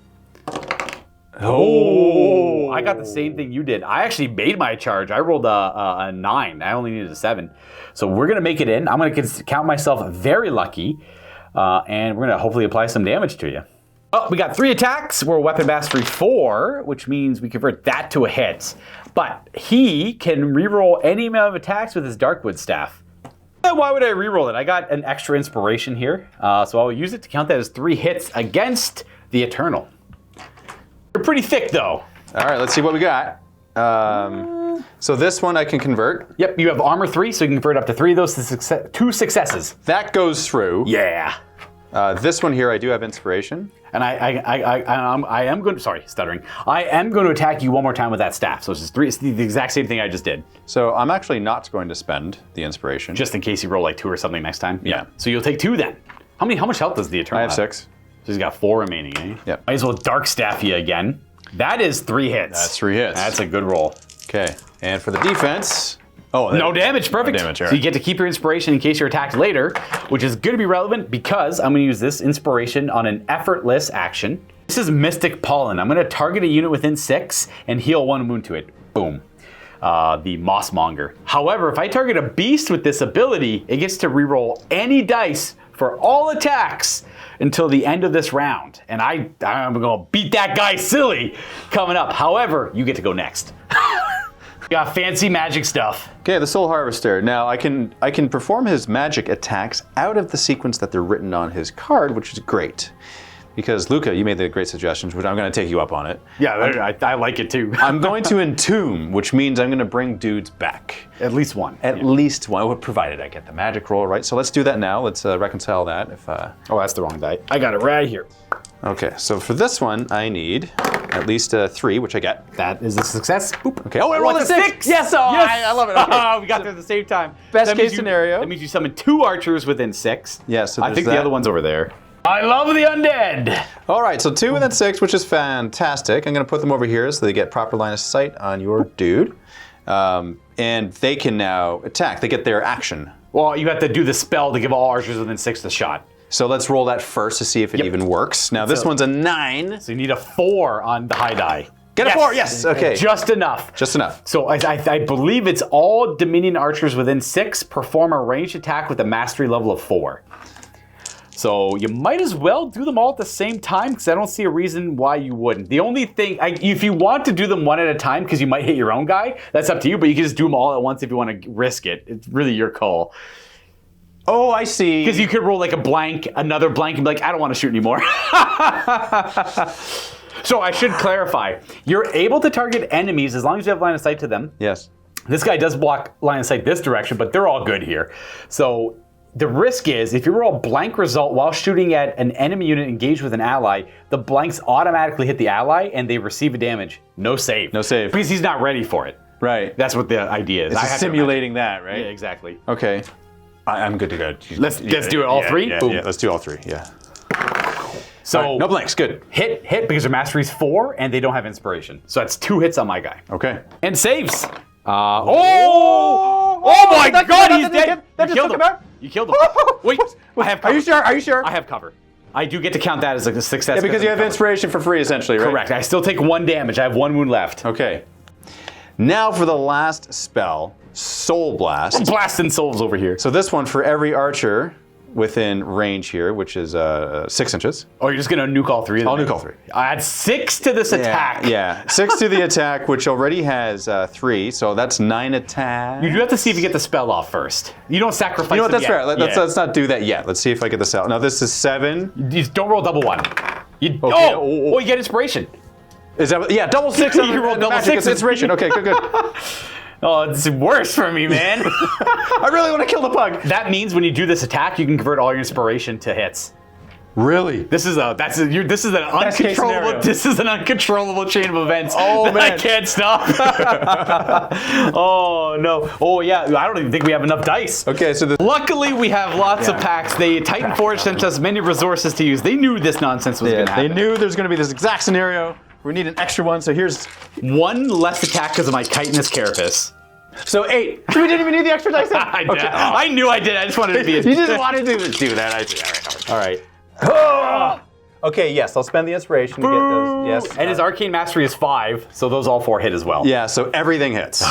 Oh, I got the same thing you did. I actually made my charge. I rolled a 9. I only needed a 7. So we're going to make it in. I'm going to count myself very lucky, and we're going to hopefully apply some damage to you. Oh, we got 3 attacks. We're weapon mastery 4, which means we convert that to a hit. But he can reroll any amount of attacks with his Darkwood staff. Why would I reroll it? I got an extra inspiration here, so I'll use it to count that as 3 hits against the Eternal. You're pretty thick, though.
All right, let's see what we got. So this one I can convert.
Yep, you have armor 3, so you can convert up to 3 of those to 2 successes.
That goes through.
Yeah.
This one here, I do have inspiration.
And I am going to, sorry, stuttering. I am going to attack you one more time with that staff. So it's just 3, it's the exact same thing I just did.
So I'm actually not going to spend the inspiration.
Just in case you roll like 2 or something next time?
Yeah.
So you'll take 2 then. How much health does the Eternal have?
I have 6.
So he's got 4 remaining, eh?
Yep.
Might as well Dark Staff you again. That is 3 hits.
That's 3 hits.
That's a good roll.
Okay, and for the defense... Oh,
no damage, perfect.
No damage, all right.
So you get to keep your inspiration in case you're attacked later, which is going to be relevant because I'm going to use this inspiration on an effortless action. This is Mystic Pollen. I'm going to target a unit within 6 and heal 1 wound to it. Boom. The Mossmonger. However, if I target a beast with this ability, it gets to reroll any dice for all attacks until the end of this round. And I'm going to beat that guy silly coming up. However, you get to go next. Got fancy magic stuff.
Okay, the Soul Harvester. Now I can perform his magic attacks out of the sequence that they're written on his card, which is great. Because Luka, you made the great suggestions, which I'm going to take you up on it.
Yeah, I like it too.
I'm going to entomb, which means I'm going to bring dudes back.
At least one.
At least one, provided I get the magic roll right. So let's do that now. Let's reconcile that.
Oh, that's the wrong die. I got it right here.
Okay, so for this one, I need at least 3, which I get.
That is a success. Boop.
Okay. Oh, I rolled a 6. Yes. Oh, yes. I love it. Okay.
We got there at the same time.
Best case scenario.
That means you summon 2 archers within 6.
Yeah. So
I think the other one's over there. I love the undead.
All right, so 2 within 6, which is fantastic. I'm going to put them over here so they get proper line of sight on your dude, and they can now attack. They get their action.
Well, you have to do the spell to give all archers within 6 the shot.
So let's roll that first to see if it even works. Now this one's a 9.
So you need a 4 on the high die.
Get a 4, yes, okay.
Just enough.
Just enough.
So I believe it's all Dominion archers within 6 perform a ranged attack with a mastery level of 4. So you might as well do them all at the same time because I don't see a reason why you wouldn't. The only thing, if you want to do them one at a time because you might hit your own guy, that's up to you, but you can just do them all at once if you want to risk it. It's really your call.
Oh, I see.
Because you could roll like a blank, another blank, and be like, I don't want to shoot anymore. So I should clarify. You're able to target enemies as long as you have line of sight to them.
Yes.
This guy does block line of sight this direction, but they're all good here. So the risk is, if you roll a blank result while shooting at an enemy unit engaged with an ally, the blanks automatically hit the ally and they receive a damage. No save.
No save.
Because he's not ready for it.
Right.
That's what the idea is.
It's simulating that, right?
Yeah, exactly.
Okay. I'm good to go.
Let's do it all 3?
Yeah,
Boom.
Yeah, let's do all 3, yeah.
So
right, no blanks, good.
Hit because their mastery's 4 and they don't have inspiration. So that's 2 hits on my guy.
Okay.
And saves. Oh my God, he's dead.
That just took him out.
You killed him. Wait, I have cover.
Are you sure? Are you sure?
I have cover. I do get to count that as a success.
Yeah, because you have inspiration for free, essentially, right?
Correct. I still take 1 damage. I have 1 wound left.
Okay. Now for the last spell, Soul Blast.
I'm blasting souls over here.
So this one, for every archer within range here, which is 6 inches.
Oh, you're just going to nuke all 3 of them?
I'll nuke all 3.
I had 6 to this attack.
Yeah, 6 to the attack, which already has 3, so that's 9 attack.
You do have to see if you get the spell off first. You don't sacrifice
You know what,
them
that's
yet.
fair. Let's not do that yet. Let's see if I get this out. Now this is 7.
You just don't roll double 1. You,
Okay.
Oh, you get inspiration.
Is that, yeah, double 6 on
You rolled double
magic
6.
inspiration. Okay, good.
Oh, it's worse for me, man.
I really want to kill the bug.
That means when you do this attack, you can convert all your inspiration to hits.
Really?
This is an uncontrollable. This is an uncontrollable chain of events.
Oh,
that
man.
I can't stop. Oh no. Oh yeah. I don't even think we have enough dice.
Okay, so
Luckily, we have lots of packs. They Titan Forge sent us many resources to use. They knew this nonsense was going to happen.
they knew there's going to be this exact scenario. We need an extra one, so here's...
1 less attack because of my chitinous carapace.
So 8. We didn't even need the extra dice then?
I knew I did. I just wanted to be.
You just wanted to do that. All right. Okay, yes, I'll spend the inspiration to get those. Yes.
And his arcane mastery is 5, so those all 4 hit as well.
Yeah, so everything hits.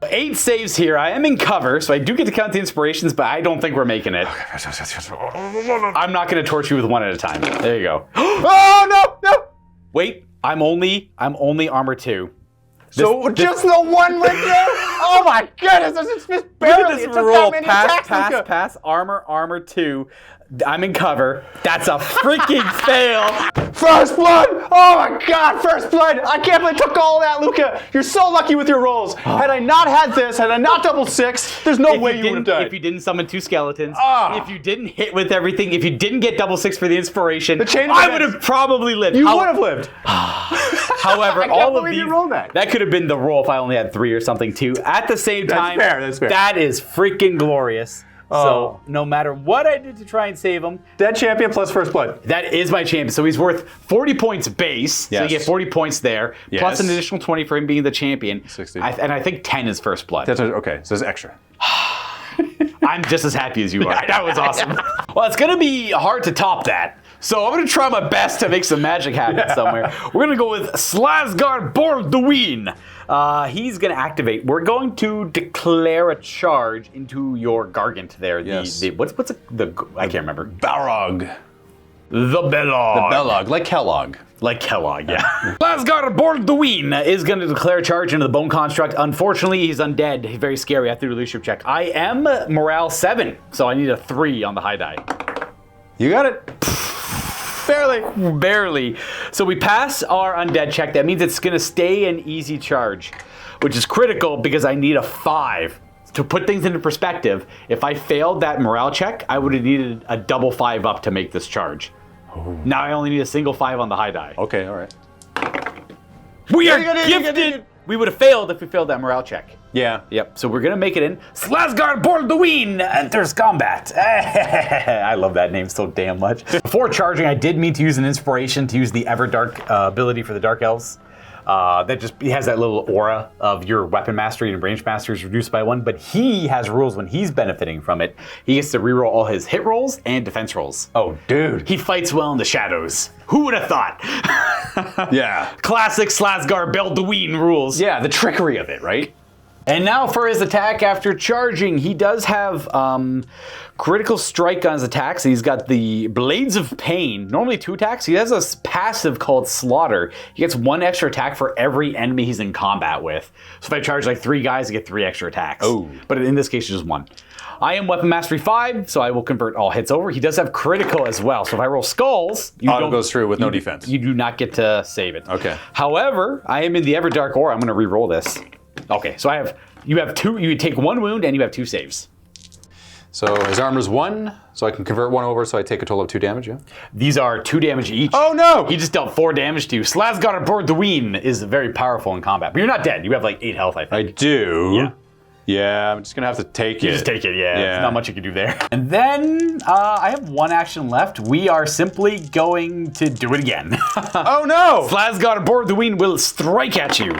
8 saves here. I am in cover, so I do get to count the inspirations, but I don't think we're making it. I'm not going to torch you with 1 at a time. There you go.
Oh, no!
Wait, I'm only armor 2.
So just the one right there? Oh my goodness, this is just barely.
Look at this roll. Pass. Armor 2. I'm in cover. That's a freaking fail.
First blood! Oh my god, first blood! I can't believe I took all that, Luka! You're so lucky with your rolls. Had I not had this, had I not double 6, there's no way you would have died.
If you didn't summon 2 skeletons, if you didn't hit with everything, if you didn't get double 6 for the inspiration, I would have probably lived.
You would have lived.
However,
I can't
all of
believe
these,
you rolled that
could have been the roll if I only had 3 or something too. At the same time,
that's fair.
That is freaking glorious. So no matter what I did to try and save him,
Dead champion plus first blood.
that is my champion. So he's worth 40 points base. So you
Yes.
get 40 points there, plus
Yes.
an additional 20 for him being the champion.
60.
And I think 10 is first blood.
Okay, so it's extra.
I'm just as happy as you are. That was awesome. Well, it's going to be hard to top that. So I'm going to try my best to make some magic happen somewhere. We're going to go with Slasgard Borduin. He's going to activate. We're going to declare a charge into your Gargant there.
Yes.
I can't remember.
Balrog.
The Bellog.
Bellog, like Kellogg.
Like Kellogg, yeah. Slasgard Borduin is going to declare a charge into the Bone Construct. Unfortunately, he's undead. He's very scary. I have to do a leadership check. I am morale 7, so I need a 3 on the high die.
You got it.
Barely. So we pass our undead check. That means it's going to stay an easy charge, which is critical because I need a 5. To put things into perspective, if I failed that morale check, I would have needed a double 5 up to make this charge. Now I only need a single 5 on the high die.
Okay, all right.
We are gifted! We would have failed if we failed that morale check.
Yeah.
Yep, so we're going to make it in. Slasgard Borduin enters combat. I love that name so damn much. Before charging, I did mean to use an inspiration to use the Everdark ability for the Dark Elves. He has that little aura of your weapon mastery and range mastery is reduced by 1, but he has rules when he's benefiting from it. He gets to reroll all his hit rolls and defense rolls.
Oh, dude.
He fights well in the shadows. Who would have thought?
Yeah.
Classic Slasgard Borduin rules.
Yeah, the trickery of it, right?
And now for his attack after charging. He does have critical strike on his attacks. He's got the Blades of Pain. Normally 2 attacks. He has a passive called Slaughter. He gets 1 extra attack for every enemy he's in combat with. So if I charge like 3 guys, I get 3 extra attacks.
Oh.
But in this case, just 1. I am Weapon Mastery 5, so I will convert all hits over. He does have critical as well. So if I roll skulls,
Auto goes through with no defense.
You do not get to save it.
Okay.
However, I am in the Everdark Aura. I'm going to re-roll this. Okay, so you have 2, you take 1 wound and you have 2 saves.
So his armor's 1, so I can convert 1 over, so I take a total of 2 damage, yeah?
These are 2 damage each.
Oh no!
He just dealt 4 damage to you. Slasgard Borduin is very powerful in combat, but you're not dead. You have like 8 health, I think.
I do.
Yeah.
Yeah, I'm just gonna have to take it.
You just take it, yeah. There's not much you can do there. And then I have 1 action left. We are simply going to do it again.
Oh no!
Slasgard Borduin will strike at you.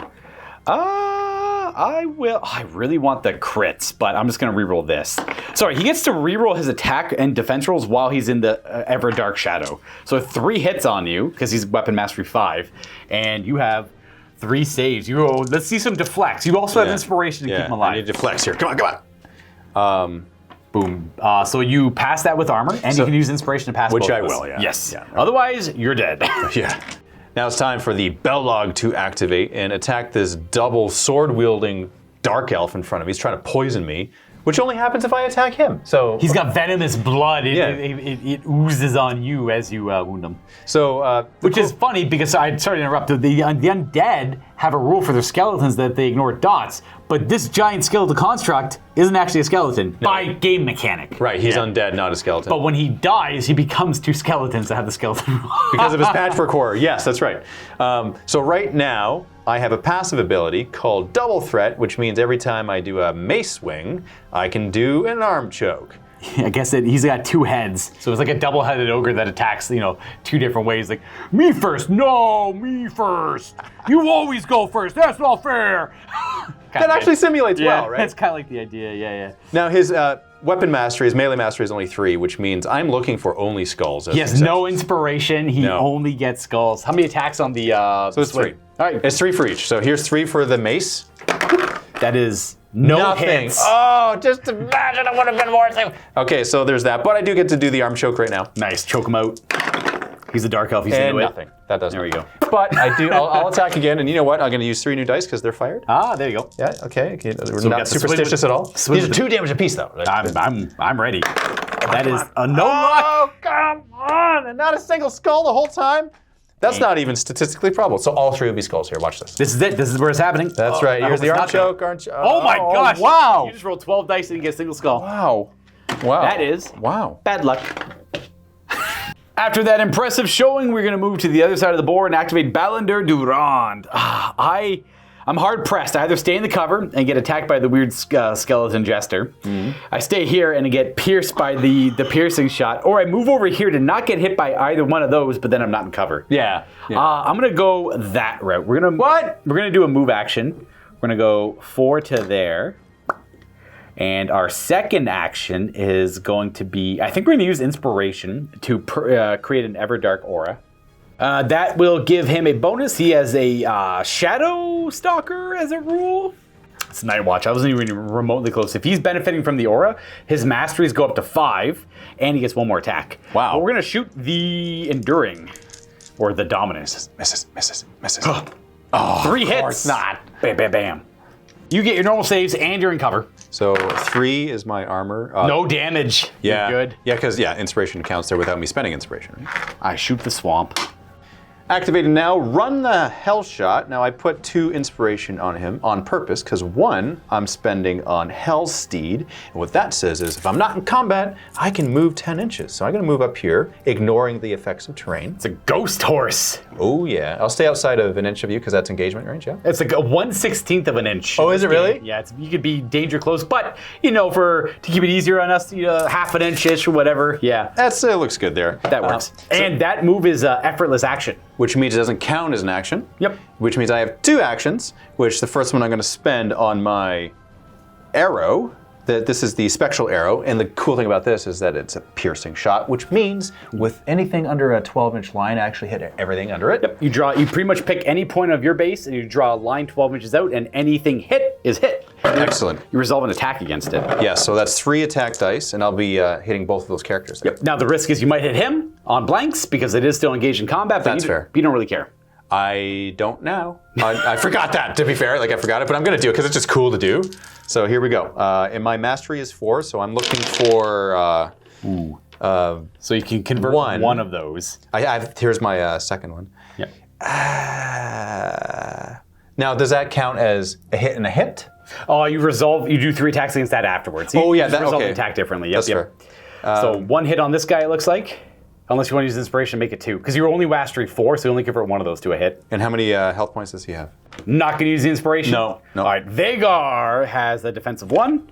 I really want the crits, but I'm just going to reroll this. Sorry, he gets to reroll his attack and defense rolls while he's in the Everdark Shadow. So 3 hits on you, because he's Weapon Mastery 5, and you have 3 saves. Let's see some deflects. You also have inspiration to keep him alive.
I need deflects here. Come on.
Boom. So you pass that with armor, and you can use inspiration to pass
which
both
I
of those.
will, yeah.
Yes.
Yeah.
Otherwise, you're dead.
Yeah. Now it's time for the bell log to activate and attack this double sword-wielding dark elf in front of me. He's trying to poison me, which only happens if I attack him. So
He's got venomous blood.
Yeah.
It oozes on you as you wound him.
So,
Which is funny because sorry to interrupt. The undead have a rule for their skeletons that they ignore dots, but this giant skeletal construct isn't actually a skeleton by game mechanic.
right, he's undead, not a skeleton.
But when he dies, he becomes two skeletons that have the skeleton.
Because of his patchwork horror. Yes, that's right. So right now, I have a passive ability called Double Threat, which means every time I do a mace swing, I can do an arm choke.
I guess he's got two heads, so it's like a double-headed ogre that attacks, two different ways. Like, me first, no, me first. You always go first. That's not fair.
That actually simulates
yeah,
well, right?
That's kind of like the idea. Yeah.
Now his weapon mastery, his melee mastery is only 3, which means I'm looking for only skulls.
He has no inspiration. He only gets skulls. How many attacks on the?
So it's 3.
All right,
It's 3 for each. So here's 3 for the mace.
that is no
Nothing.
hits.
Oh, just imagine it would have been worth it. Okay, so there's that. But I do get to do the arm choke right now.
Nice, choke him out. He's a dark elf. He's
And
into it.
nothing. That does
There we
nothing.
go.
But I do. I'll attack again, and you know what? I'm going to use 3 new dice because they're fired.
Ah, there you go.
Yeah. Okay. We're
we
not
got the
superstitious
swing
at all.
swing
These are
with
2 damage apiece, though.
I'm ready. That is a no luck.
Oh, come on! And not a single skull the whole time. That's not even statistically probable. So all 3 will be skulls here. Watch this.
This is it. This is where it's happening.
That's right.
I
Here's
hope
the
it's
arm
not
choke.
Oh my gosh!
Wow!
You just rolled 12 dice and you get a single skull.
Wow! Wow!
That is
wow.
bad luck. After that impressive showing, we're going to move to the other side of the board and activate Ballinder Durand. I'm hard pressed. I either stay in the cover and get attacked by the weird skeleton jester. I stay here and get pierced by the piercing shot, or I move over here to not get hit by either one of those, but then I'm not in cover.
Yeah.
I'm going to go that route. We're going to do a move action. We're going to go 4 to there. And our second action is going to be, I think we're going to use inspiration to create an Everdark aura. That will give him a bonus. He has a Shadow Stalker as a rule. It's Night Watch. I wasn't even remotely close. If he's benefiting from the aura, his masteries go up to 5, and he gets 1 more attack.
Wow.
But we're going to shoot the Enduring, or the Dominus.
Misses.
3 hits.
Not.
Bam, bam, bam. You get your normal saves, and you're in cover.
So 3 is my armor.
No damage.
Yeah.
You're good.
Yeah, because inspiration counts there without me spending inspiration. Right?
I shoot the swamp.
Activated now, run the hell shot. Now I put 2 inspiration on him on purpose because 1 I'm spending on Hell's Steed. And what that says is if I'm not in combat, I can move 10 inches. So I'm gonna move up here, ignoring the effects of terrain.
It's a ghost horse.
Oh yeah, I'll stay outside of an inch of you because that's engagement range, yeah?
It's like a 1/16 of an inch.
Oh, is it really?
Yeah, you could be danger close, but to keep it easier on us, half an inch-ish or whatever. Yeah,
That looks good there.
that works. And that move is effortless action.
Which means it doesn't count as an action.
Yep.
Which means I have 2 actions, which the first one I'm going to spend on my arrow. This is the spectral arrow, and the cool thing about this is that it's a piercing shot, which means with anything under a 12-inch line, I actually hit everything under it.
Yep. You pretty much pick any point of your base, and you draw a line 12 inches out, and anything hit is hit.
Excellent.
You resolve an attack against it.
Yeah, so that's 3 attack dice, and I'll be hitting both of those characters.
Yep. Now the risk is you might hit him on blanks because it is still engaged in combat. But
That's fair.
You don't really care.
I don't now. I forgot that, to be fair. I forgot it, but I'm going to do it because it's just cool to do. So here we go. And my mastery is 4, so I'm looking for...
So you can convert one of those.
Here's my second one.
Yep.
Now, does that count as a hit and a hit?
Oh, you do 3 attacks against that afterwards. You
Yeah,
just resolve
okay.
the attack differently.
That's fair.
So 1 hit on this guy, it looks like. Unless you want to use inspiration, make it 2. Because you're only mastery 4, so you only convert 1 of those to a hit.
And how many health points does he have?
Not going to use the inspiration?
No.
All right, Vagar has a defensive 1.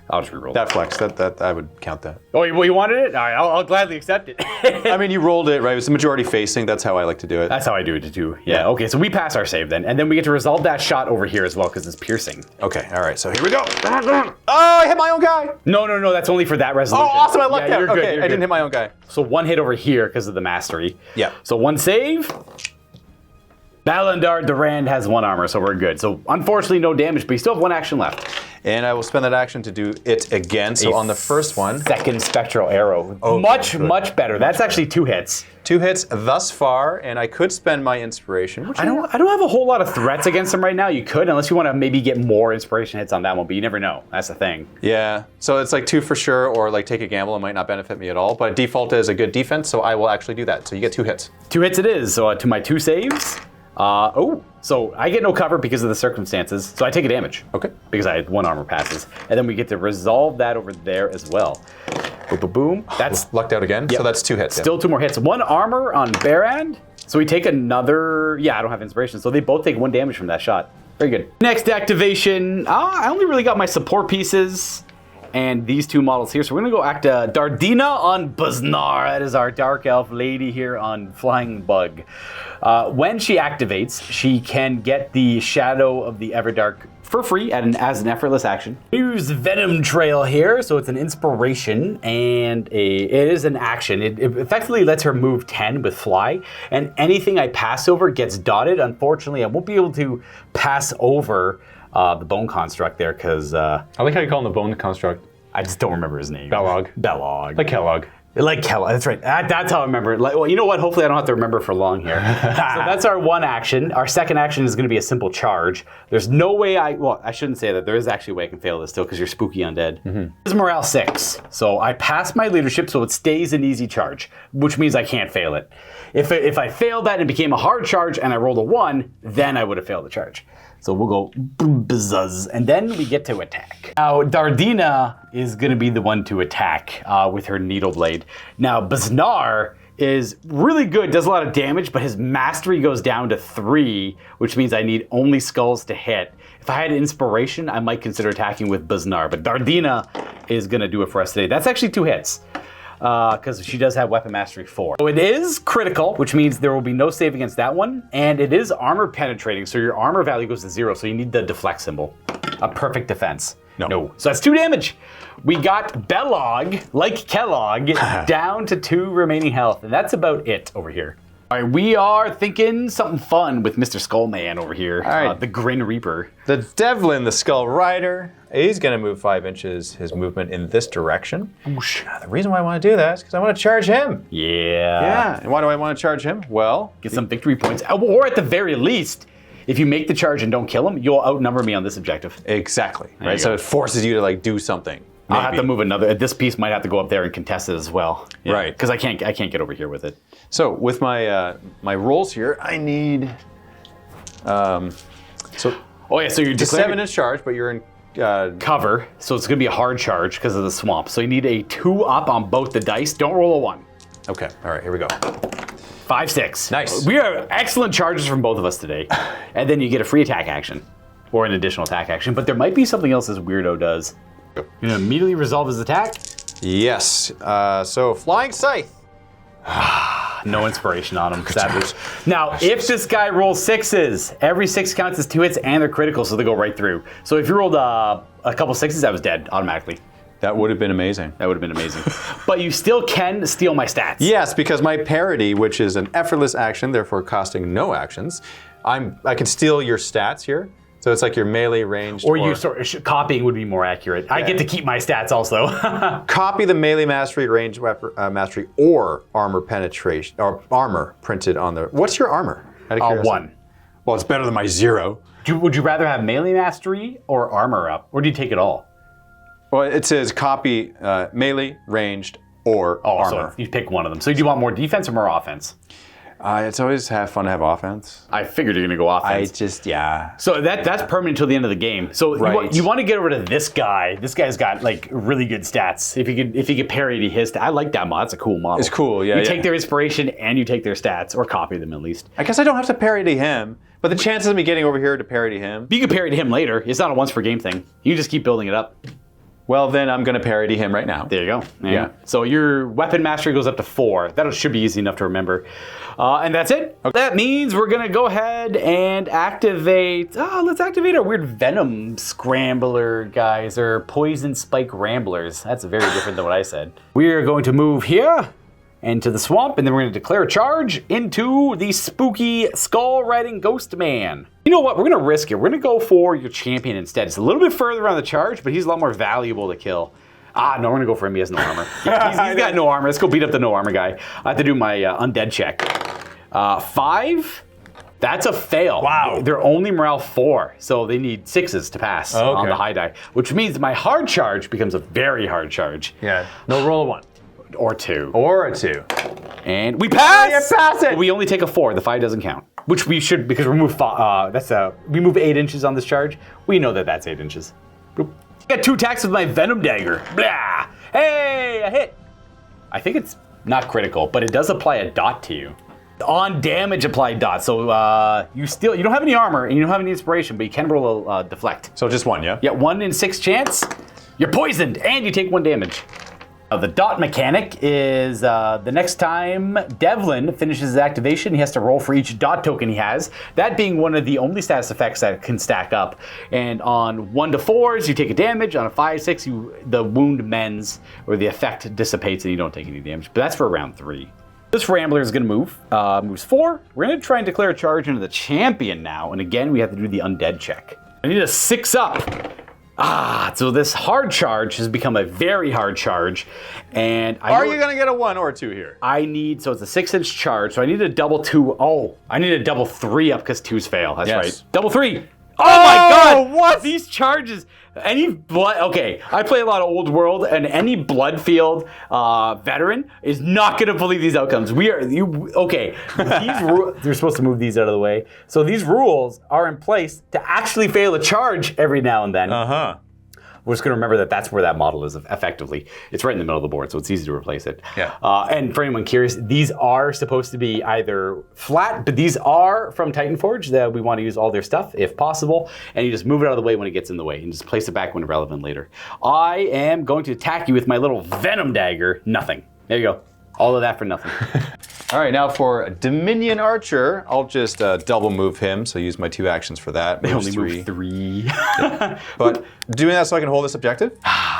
I'll just reroll
That flex, that I would count that.
Oh, you wanted it? All right, I'll gladly accept it.
I mean, you rolled it, right? It was the majority facing. That's how I like to do it.
That's how I do it too. Yeah, okay, so we pass our save then. And then we get to resolve that shot over here as well because it's piercing.
Okay, all right, so here we go. Oh, I hit my own guy.
No, that's only for that resolution.
Oh, awesome, I lucked out.
You're good,
Okay,
you're
I didn't
good.
hit my own guy.
So 1 hit over here because of the mastery.
Yeah.
So 1 save. Ballinder Durand has 1 armor, so we're good. So unfortunately, no damage, but you still have 1 action left.
And I will spend that action to do it again. So on the first one.
Second Spectral Arrow.
Oh,
much better. That's actually 2 hits.
2 hits thus far, and I could spend my inspiration.
I don't have a whole lot of threats against him right now. You could, unless you want to maybe get more inspiration hits on that one, but you never know. That's the thing.
Yeah, so it's like 2 for sure, or like take a gamble. It might not benefit me at all, but default is a good defense, so I will actually do that. So you get 2 hits.
2 hits it is. So to my 2 saves. So I get no cover because of the circumstances, so I take a damage.
Okay.
Because I had 1 armor passes. And then we get to resolve that over there as well. Boom, boom, boom. That's
Lucked out again,
Yep.
so that's 2 hits.
Still 2 more hits. 1 armor on Barand. So we take another, I don't have inspiration, so they both take 1 damage from that shot. Very good. Next activation, I only really got my support pieces and these 2 models here. So we're gonna go act Dardina on Buznar. That is our Dark Elf lady here on Flying Bug. When she activates, she can get the Shadow of the Everdark for free as an effortless action. Use Venom Trail here, so it's an inspiration and it is an action. It effectively lets her move 10 with fly, and anything I pass over gets dotted. Unfortunately, I won't be able to pass over the Bone Construct there because
I like how you call him the Bone Construct.
I just don't remember his name.
Belog.
Like
Kellogg.
Like Kellogg, that's right. That's how I remember it. Like, well, you know what? Hopefully I don't have to remember for long here. So that's our 1 action. Our second action is going to be a simple charge. There's no way I shouldn't say that. There is actually a way I can fail this still because you're spooky undead. This is morale 6. So I pass my leadership so it stays an easy charge, which means I can't fail it. If I failed that and it became a hard charge and I rolled a 1, then I would have failed the charge. So we'll go bzzz, and then we get to attack. Now, Dardina is going to be the one to attack with her needle blade. Now, Buznar is really good, does a lot of damage, but his mastery goes down to 3, which means I need only skulls to hit. If I had inspiration, I might consider attacking with Buznar, but Dardina is going to do it for us today. That's actually 2 hits. Because she does have Weapon Mastery 4. So it is critical, which means there will be no save against that one, and it is armor penetrating, so your armor value goes to 0, so you need the deflect symbol. A perfect defense. No. So that's 2 damage. We got Belog, like Kellogg, down to 2 remaining health, and that's about it over here. All right, we are thinking something fun with Mr. Skullman over here,
All right.
the Grin Reaper.
The Devlin, the Skull Rider, he's going to move 5 inches, his movement in this direction. The reason why I want to do that is because I want to charge him.
Yeah.
And why do I want to charge him? Well,
Get some victory points, or at the very least, if you make the charge and don't kill him, you'll outnumber me on this objective.
exactly.
you
Right. So
go.
it forces you to like do something.
I'll have to
maybe.
move another. This piece might have to go up there and contest it as well.
Right.
Because I can't get over here with it.
So with my my rolls here, I need. So
Oh yeah, so you're
it's
declaring
7-inch charge, but you're in.
cover, so it's going to be a hard charge because of the swamp. So you need a 2 up on both the dice. Don't roll a 1.
Okay. All right. Here we go.
5, 6.
Nice.
We are excellent charges from both of us today. And then you get a free attack action. Or an additional attack action. But there might be something else this weirdo does. You're going to immediately resolve his attack.
Yes. So flying scythe.
No inspiration on him, sadly. Now, if this guy rolls 6s, every 6 counts as 2 hits and they're critical, so they go right through. So if you rolled a couple 6s, I was dead automatically.
That would have been amazing.
That would have been amazing. But you still can steal my stats.
Yes, because my parody, which is an effortless action, therefore costing no actions, I can steal your stats here. So it's like your melee ranged.
Or you copying would be more accurate. I get to keep my stats also.
Copy the melee mastery, ranged weapon mastery, or armor penetration, or armor printed on the. What's your armor? Out of curiosity.
1.
Well, it's better than my 0.
Would you rather have melee mastery or armor up? Or do you take it all?
Well, it says copy melee, ranged, or armor.
So you pick one of them. So do you want more defense or more offense?
It's always fun to have offense.
I figured you're going to go offense. So that's permanent until the end of the game. So
Right.
you want to get over to this guy. This guy's got like really good stats. If you could parry to his, I like that model. That's a cool model.
It's cool, yeah.
You take their inspiration and you take their stats, or copy them at least.
I guess I don't have to parody him, but the chances of me getting over here to parody him.
You can parry to him later. It's not a once per game thing. You just keep building it up.
Well, then I'm going to parody him right now.
There you go.
Yeah.
So your weapon mastery goes up to 4. That should be easy enough to remember. And that's it. Okay. That means we're going to go ahead and activate... let's activate our weird Venom Scrambler guys, or Poison Spike Ramblers. That's very different than what I said. We are going to move here into the swamp, and then we're going to declare a charge into the spooky skull-riding ghost man. You know what? We're going to risk it. We're going to go for your champion instead. It's a little bit further on the charge, but he's a lot more valuable to kill. No, we're going to go for him. He has no armor. He's got no armor. Let's go beat up the no armor guy. I have to do my undead check. 5. That's a fail.
Wow.
They're only morale 4, so they need 6s to pass on the high die, which means my hard charge becomes a very hard charge.
Yeah. No, roll a 1.
Or 2.
Or a 2.
And we pass!
You pass it!
But we only take a 4. The 5 doesn't count. Which we should, because we move, we move 8 inches on this charge. We know that that's 8 inches. Boop. Got 2 attacks with my Venom Dagger. Blah! Hey, a hit! I think it's not critical, but it does apply a dot to you. On damage applied dot. So you don't have any armor and you don't have any inspiration, but you can roll a deflect.
So just 1, yeah?
Yeah, 1 in 6 chance. You're poisoned and you take 1 damage. The dot mechanic is the next time Devlin finishes his activation, he has to roll for each dot token he has. That being one of the only status effects that can stack up. And on 1 to 4s, you take a damage. On a 5, 6, the wound mends or the effect dissipates and you don't take any damage. But that's for round 3. This Rambler is going to move. Moves 4. We're going to try and declare a charge into the champion now. And again, we have to do the undead check. I need a 6 up. So this hard charge has become a very hard charge. And
Are you going to get a 1 or a 2 here?
so it's a 6-inch charge, so I need a double 2. Oh, I need a double 3 up because 2s fail. That's right. Double 3. Oh my god!
What?
These charges, okay, I play a lot of Old World, and any Bloodfield veteran is not going to believe these outcomes. They're supposed to move these out of the way. So these rules are in place to actually fail a charge every now and then. We're just going to remember that that's where that model is effectively. It's right in the middle of the board, so it's easy to replace it.
Yeah.
And for anyone curious, these are supposed to be either flat, but these are from Titanforge that we want to use all their stuff if possible, and you just move it out of the way when it gets in the way and just place it back when relevant later. I am going to attack you with my little Venom Dagger. Nothing. There you go. All of that for nothing.
All right, now for Dominion Archer, I'll just double move him, so use my 2 actions for that.
They only move 3.
But doing that so I can hold this objective?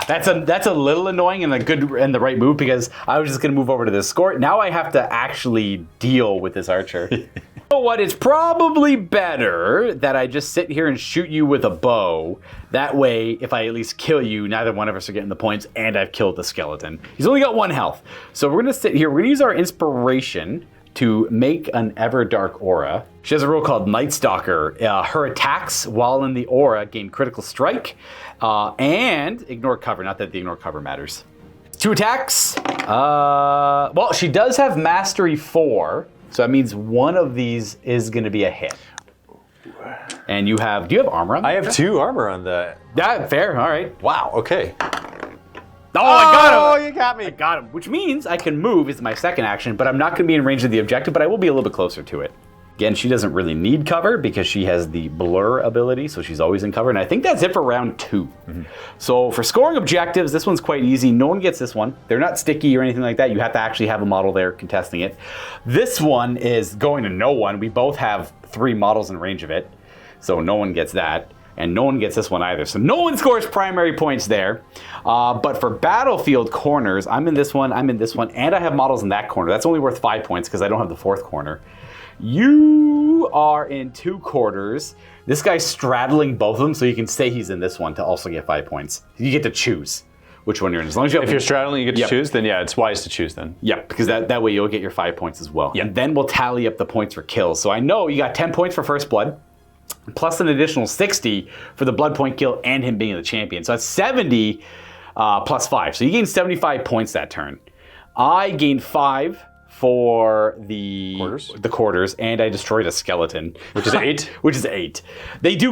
That's a little annoying and the right move because I was just going to move over to this score. Now I have to actually deal with this archer. You know what? It's probably better that I just sit here and shoot you with a bow. That way, if I at least kill you, neither one of us are getting the points, and I've killed the skeleton. He's only got 1 health. So we're going to sit here. We're going to use our inspiration to make an Everdark aura. She has a rule called Night Stalker. Her attacks while in the aura gain critical strike and ignore cover. Not that the ignore cover matters. 2 attacks. Well, she does have Mastery 4. So that means one of these is going to be a hit. And do you have armor on that?
I have 2 armor on that.
Yeah, fair, all right.
Wow, okay.
Oh, I got him!
Oh, you got me.
I got him, which means I can move is my second action, but I'm not going to be in range of the objective, but I will be a little bit closer to it. Again, she doesn't really need cover because she has the blur ability, so she's always in cover, and I think that's it for round 2. Mm-hmm. So for scoring objectives, this one's quite easy. No one gets this one. They're not sticky or anything like that. You have to actually have a model there contesting it. This one is going to no one. We both have 3 models in range of it, so no one gets that. And no one gets this one either. So no one scores primary points there. But for battlefield corners, I'm in this one, and I have models in that corner. That's only worth 5 points because I don't have the 4th corner. You are in 2 quarters. This guy's straddling both of them, so you can say he's in this one to also get 5 points. You get to choose which one you're in. As long as
if you're straddling, you get to choose, then yeah, it's wise to choose then.
Yep, because that way you'll get your 5 points as well.
Yep.
And then we'll tally up the points for kills. So I know you got 10 points for first blood, plus an additional 60 for the blood point kill and him being the champion. So that's 70 plus 5. So you gain 75 points that turn. I gained 5 for the quarters, and I destroyed a skeleton,
which is 8.
Which is 8. They do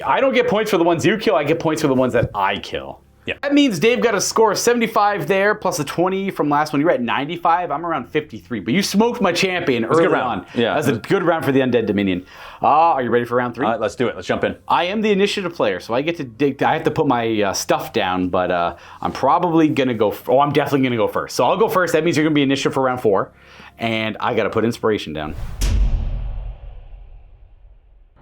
I don't get points for the ones you kill. I get points for the ones that I kill.
Yeah.
That means Dave got a score of 75 there, plus a 20 from last one. You're at 95. I'm around 53. But you smoked my champion early on.
Yeah.
That's a good round for the Undead Dominion. Are you ready for round 3?
Let's do it. Let's jump in.
I am the initiative player, so I get to dig. I have to put my stuff down, but I'm probably going to go. I'm definitely going to go first. So I'll go first. That means you're going to be initiative for round 4. And I got to put inspiration down.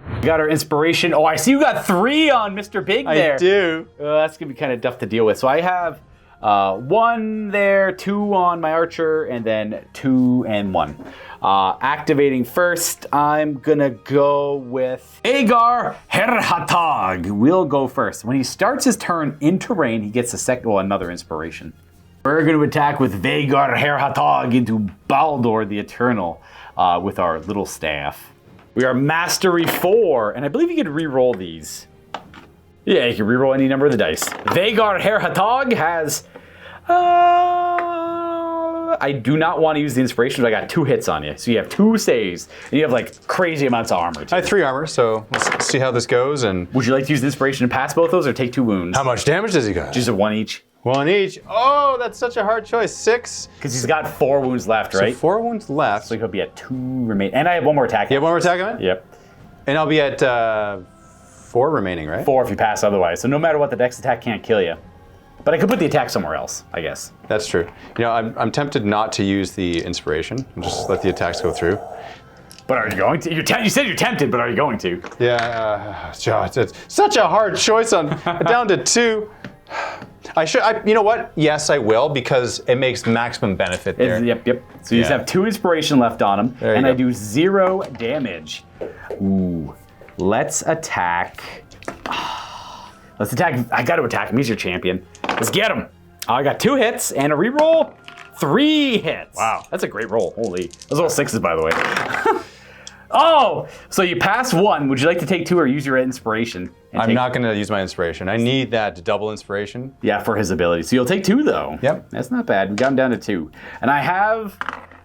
We got our inspiration. Oh, I see you got 3 on Mr. Big there.
I do.
That's going to be kind of tough to deal with. So I have 1 there, 2 on my archer, and then 2 and 1. Activating first, I'm gonna go with Agar Herhatag. We'll go first. When he starts his turn in terrain, he gets another inspiration. We're going to attack with Vagar Herhatag into Baldur the Eternal with our little staff. We are Mastery 4, and I believe you can re-roll these. Yeah, you can re-roll any number of the dice. Vagar Herhatag has... I do not want to use the inspiration, but I got 2 hits on you. So you have 2 saves, and you have like crazy amounts of armor.
I have 3 armor, so let's see how this goes. And
would you like to use the inspiration to pass both those, or take 2 wounds?
How much damage does he got?
Just a 1 each.
1 each. Oh, that's such a hard choice. 6.
Because he's got 4 wounds left, right?
So 4 wounds left.
So he'll be at 2 remaining. And I have 1 more attack.
You have 1 more attack on it?
Yep.
And I'll be at 4 remaining, right?
4 if you pass otherwise. So no matter what, the dex attack can't kill you. But I could put the attack somewhere else, I guess.
That's true. You know, I'm tempted not to use the inspiration and just let the attacks go through.
But are you going to? You said you're tempted, but are you going to?
Yeah, it's such a hard choice on down to 2. You know what? Yes, I will, because it makes maximum benefit there.
Yep. So you just have 2 inspiration left on him, and I do 0 damage. Ooh. Let's attack. Let's attack. I got to attack him. He's your champion. Let's get him. I got 2 hits and a reroll. 3 hits. Wow, that's a great roll. Holy. Those are all 6s, by the way. Oh, so you pass 1. Would you like to take 2 or use your inspiration?
I'm not going to use my inspiration. I need that double inspiration.
Yeah, for his ability. So you'll take 2, though.
Yep.
That's not bad. We got him down to 2. And I have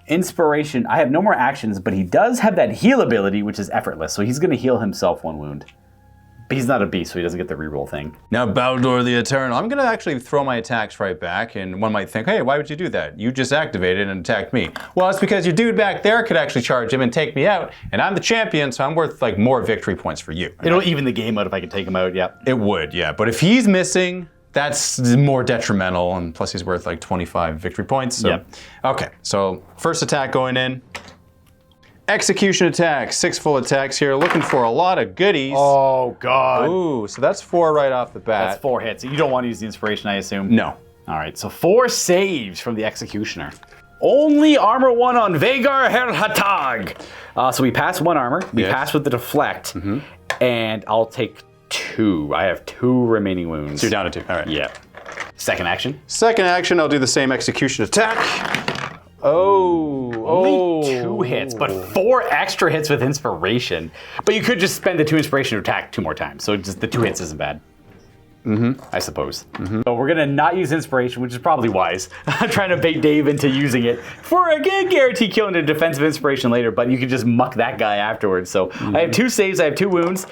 inspiration. I have no more actions, but he does have that heal ability, which is effortless. So he's going to heal himself 1 wound. But he's not a beast, so he doesn't get the reroll thing.
Now, Baldur the Eternal. I'm going to actually throw my attacks right back, and one might think, hey, why would you do that? You just activated and attacked me. Well, it's because your dude back there could actually charge him and take me out, and I'm the champion, so I'm worth like more victory points for you.
It'll even the game out if I can take him out, yeah.
It would, yeah. But if he's missing, that's more detrimental, and plus he's worth like 25 victory points. So.
Yep.
Okay, so first attack going in. Execution attack, 6 full attacks here, looking for a lot of goodies.
Oh, God.
Ooh, so that's 4 right off the bat.
That's 4 hits. You don't want to use the inspiration, I assume?
No.
All right, so 4 saves from the Executioner. Only armor 1 on Vagar Herhatag. So we pass 1 armor. We pass with the deflect, and I'll take 2. I have 2 remaining wounds.
So you're down to 2. All right.
Yeah. Second action.
Second action, I'll do the same execution attack.
Only 2 hits, but 4 extra hits with inspiration. But you could just spend the 2 inspiration to attack 2 more times. So just the 2 hits isn't bad. I suppose. So we're gonna not use inspiration, which is probably wise. I'm trying to bait Dave into using it for a guarantee killing a defensive inspiration later, but you can just muck that guy afterwards. So I have 2 saves, I have 2 wounds.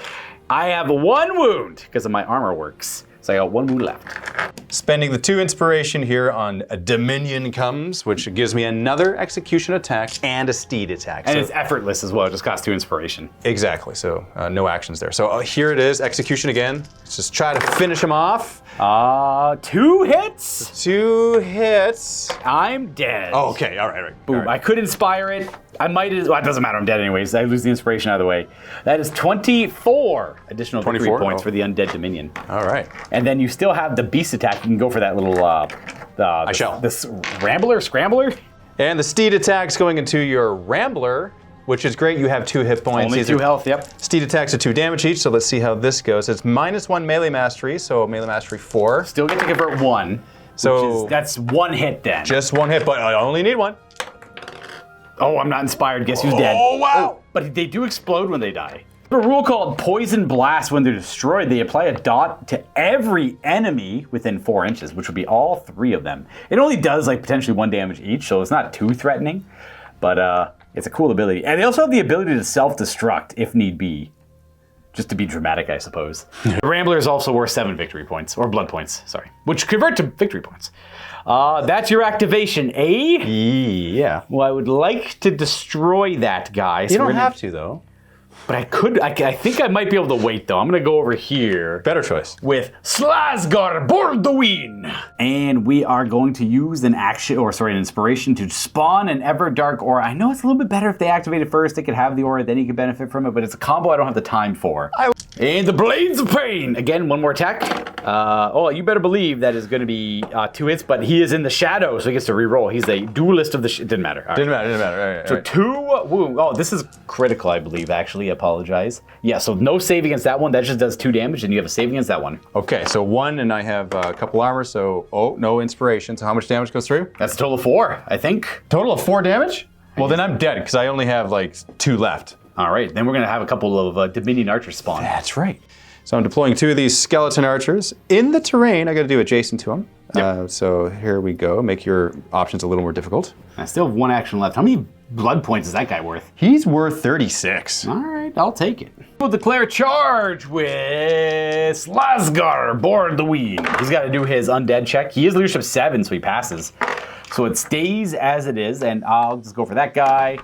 I have 1 wound because of my armor works. So I got 1 wound left.
Spending the 2 inspiration here on a Dominion comes, which gives me another execution attack and a steed attack.
And it's effortless as well, it just costs 2 inspiration.
Exactly, so no actions there. So here it is, execution again. Let's just try to finish him off.
2 hits?
2 hits.
I'm dead.
Oh, okay, all right.
Boom,
All right.
I could inspire it. I might, well, it doesn't matter, I'm dead anyways. I lose the inspiration either way. That is 24 additional victory points for the Undead Dominion.
All right.
And then you still have the beast attack. You can go for that little,
I shall.
This Rambler, Scrambler?
And the steed attack's going into your Rambler, which is great. You have 2 hit points.
Only 2 health, yep.
Steed attacks are 2 damage each, so let's see how this goes. It's -1 melee mastery, so melee mastery 4.
Still get to convert 1.
So
that's 1 hit then.
Just 1 hit, but I only need 1.
Oh, I'm not inspired. Guess who's dead?
Oh, wow.
But they do explode when they die. A rule called Poison Blast. When they're destroyed, they apply a dot to every enemy within 4 inches, which would be all 3 of them. It only does like potentially 1 damage each, so it's not too threatening, but it's a cool ability. And they also have the ability to self-destruct if need be, just to be dramatic, I suppose. The Rambler is also worth 7 victory points, or blood points, sorry, which convert to victory points. That's your activation, eh?
Yeah.
Well, I would like to destroy that guy. So
You don't have to, though.
But I could, I think I might be able to wait, though. I'm going to go over here.
Better choice.
With Slasgar Borduin. And we are going to use an action, an inspiration to spawn an Everdark Aura. I know it's a little bit better if they activate it first. They could have the aura, then you can benefit from it, but it's a combo I don't have the time for. And the Blades of Pain. Again, 1 more attack. You better believe that is going to be 2 hits, but he is in the shadow, so he gets to re-roll. He's a duelist of the... Didn't matter. All right.
Didn't matter. All right,
So 2 wounds. Oh, this is critical, I believe, actually. I apologize. Yeah, so no save against that one. That just does 2 damage, and you have a save against that one.
Okay, so 1, and I have a couple armor, so no inspiration. So how much damage goes through?
That's a total of 4, I think.
Total of 4 damage? Well, then I'm dead, because I only have like 2 left.
All right, then we're going to have a couple of Dominion archers spawn.
That's right. So I'm deploying 2 of these skeleton archers in the terrain. I got to do adjacent to them.
Yep.
So here we go. Make your options a little more difficult.
I still have 1 action left. How many blood points is that guy worth?
He's worth 36.
All right, I'll take it. We'll declare charge with Slasgar Borduin. He's got to do his undead check. He is leadership 7, so he passes. So it stays as it is, and I'll just go for that guy.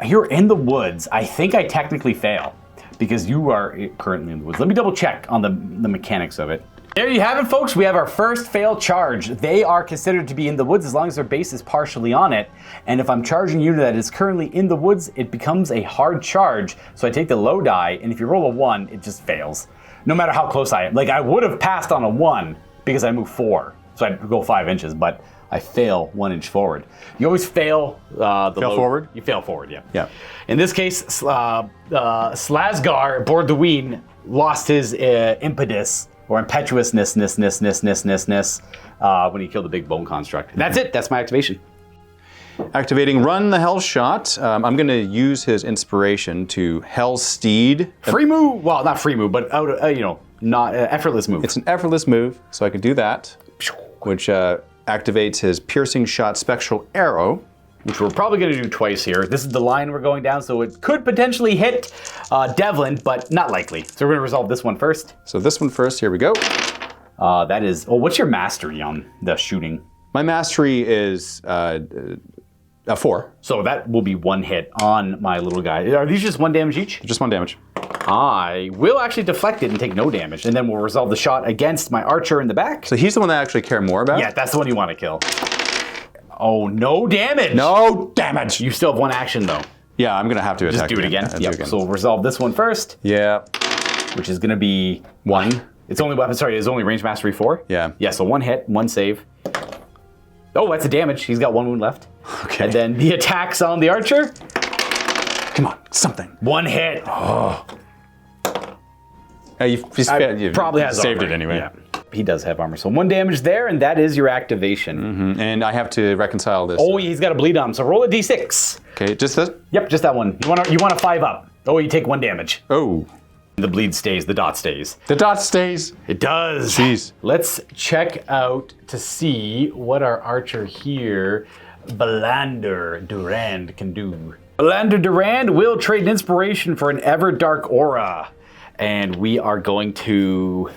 You're in the woods. I think I technically fail because you are currently in the woods. Let me double check on the mechanics of it. There you have it, folks. We have our first failed charge. They are considered to be in the woods as long as their base is partially on it. And if I'm charging a unit that is currently in the woods, it becomes a hard charge. So I take the low die, and if you roll a 1, it just fails. No matter how close I am. Like, I would have passed on a 1 because I moved 4. So I'd go 5 inches, but I fail 1 inch forward. You always fail
forward?
You fail forward, yeah.
Yeah.
In this case, Slasgar Borduin lost his impetus or impetuousness when he killed the big bone construct. That's it. That's my activation.
Activating Run the Hell Shot. I'm going to use his inspiration to Hell Steed.
Free move. Well, not free move, but not effortless move.
It's an effortless move, so I can do that, which activates his Piercing Shot Spectral Arrow.
Which we're probably going to do twice here. This is the line we're going down, so it could potentially hit Devlin, but not likely. So we're going to resolve this one first.
So this one first, here we go.
That is, what's your mastery on the shooting?
My mastery is a 4.
So that will be 1 hit on my little guy. Are these just 1 damage each?
Just 1 damage.
I will actually deflect it and take no damage, and then we'll resolve the shot against my archer in the back.
So he's the one that I actually care more about?
Yeah, that's the one you want to kill. Oh, no damage.
No damage.
You still have 1 action, though.
Yeah, I'm going to have to attack
Just do it again.
Yeah,
Yep. So we'll resolve this one first.
Yeah.
Which is going to be
1.
It's only weapon. Sorry, it's only range mastery 4.
Yeah.
Yeah. So 1 hit, 1 save. Oh, that's a damage. He's got 1 wound left.
Okay.
And then the attacks on the archer.
Come on, something.
1 hit.
Oh. You
probably has
saved
armor.
it anyway.
Yeah. He does have armor. So 1 damage there, and that is your activation.
Mm-hmm. And I have to reconcile this.
Oh, he's got a bleed on him. So roll a d6.
Okay, just this?
Yep, just that one. You want a 5 up. Oh, you take 1 damage.
Oh.
The bleed stays. The dot stays.
The dot stays.
It does.
Jeez.
Let's check out to see what our archer here, Belander Durand, can do. Belander Durand will trade an inspiration for an Everdark Aura. And we are going to...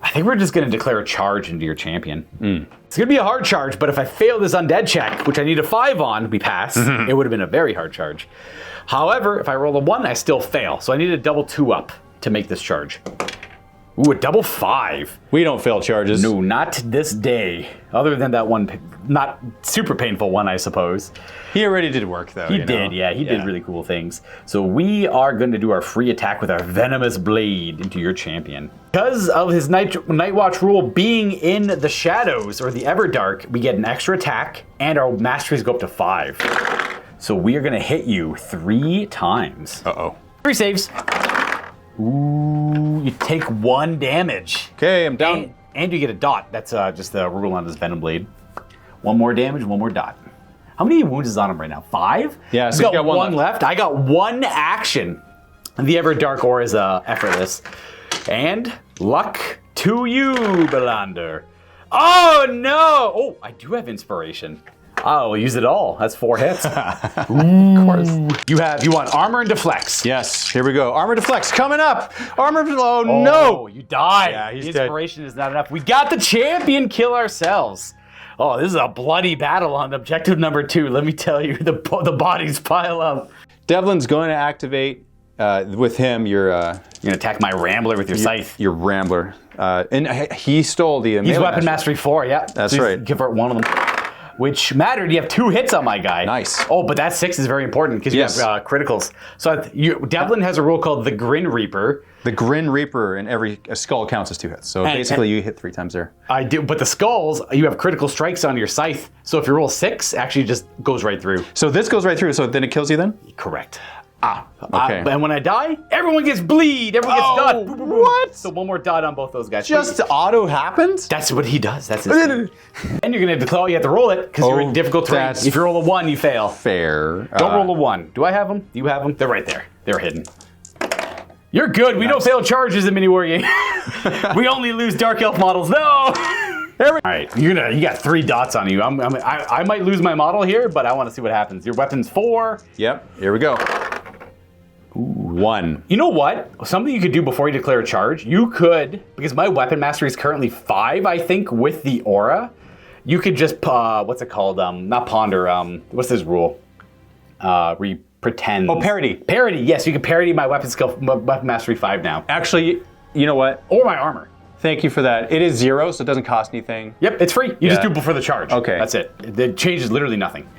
I think we're just going to declare a charge into your champion. It's going to be a hard charge, but if I fail this undead check, which I need a 5 on, we pass, it would have been a very hard charge. However, if I roll a 1, I still fail. So I need a double 2 up to make this charge. Ooh, a double 5.
We don't fail charges.
No, not this day. Other than that one, not super painful one, I suppose.
He already did work, though.
He did, yeah. He did really cool things. So we are going to do our free attack with our Venomous Blade into your champion. Because of his Night Watch rule being in the shadows, or the Everdark, we get an extra attack, and our masteries go up to 5. So we are going to hit you 3 times.
Uh-oh.
3 saves. Ooh, you take 1 damage.
Okay, I'm down.
And you get a dot. That's just the rule on his Venom Blade. 1 more damage, 1 more dot. How many wounds is on him right now? 5?
Yeah, so
he's got 1 left. I got 1 action. The Everdark Aura is effortless. And luck to you, Belander. Oh, no! Oh, I do have inspiration. I'll use it all. That's 4 hits.
Of course.
You want armor and deflects.
Yes, here we go. Armor deflects coming up. Oh,
Oh,
no.
you died.
Yeah, he's
the
dead.
inspiration is not enough. We got the champion kill ourselves. Oh, this is a bloody battle on objective number 2. Let me tell you, the bodies pile up.
Devlin's going to activate with him your...
You're going to attack my Rambler with your scythe.
Your Rambler. And he stole the...
He's weapon mastery 4, yeah.
That's
so
right.
Convert 1 of them. Which mattered. You have 2 hits on my guy.
Nice.
Oh, but that 6 is very important because you have criticals. So Devlin has a rule called the Grin Reaper.
The Grin Reaper in every skull counts as 2 hits. So basically you hit 3 times there.
I do, but the skulls, you have critical strikes on your scythe. So if you roll 6, actually just goes right through.
So this goes right through, so then it kills you then?
Correct.
Okay.
And when I die, everyone gets bleed. Everyone gets dot. Boom, boom, boom.
What?
So 1 more dot on both those guys.
Just auto happens?
That's what he does. That's his thing. And you're going to declare you have to roll it because you're in difficult terrain.
that's
If you roll a 1, you fail.
Fair.
Don't roll a 1. Do I have them? Do you have them? They're right there. They're hidden. You're good. We don't fail charges in MiniWarGaming. We only lose Dark Elf models. No! All right, you got 3 dots on you. I might lose my model here, but I want to see what happens. Your weapon's 4.
Yep, here we go. 1.
You know what? Something you could do before you declare a charge, you could, because my weapon mastery is currently 5, I think, with the aura, you could just, what's it called? Not ponder, what's this rule? Pretend.
Oh, parody.
Parody, yes, you can parody my weapon skill, weapon mastery 5 now.
Actually, you know what?
Or my armor.
Thank you for that. It is 0, so it doesn't cost anything.
Yep, it's free. You just do it before the charge.
Okay.
That's it. It changes literally nothing.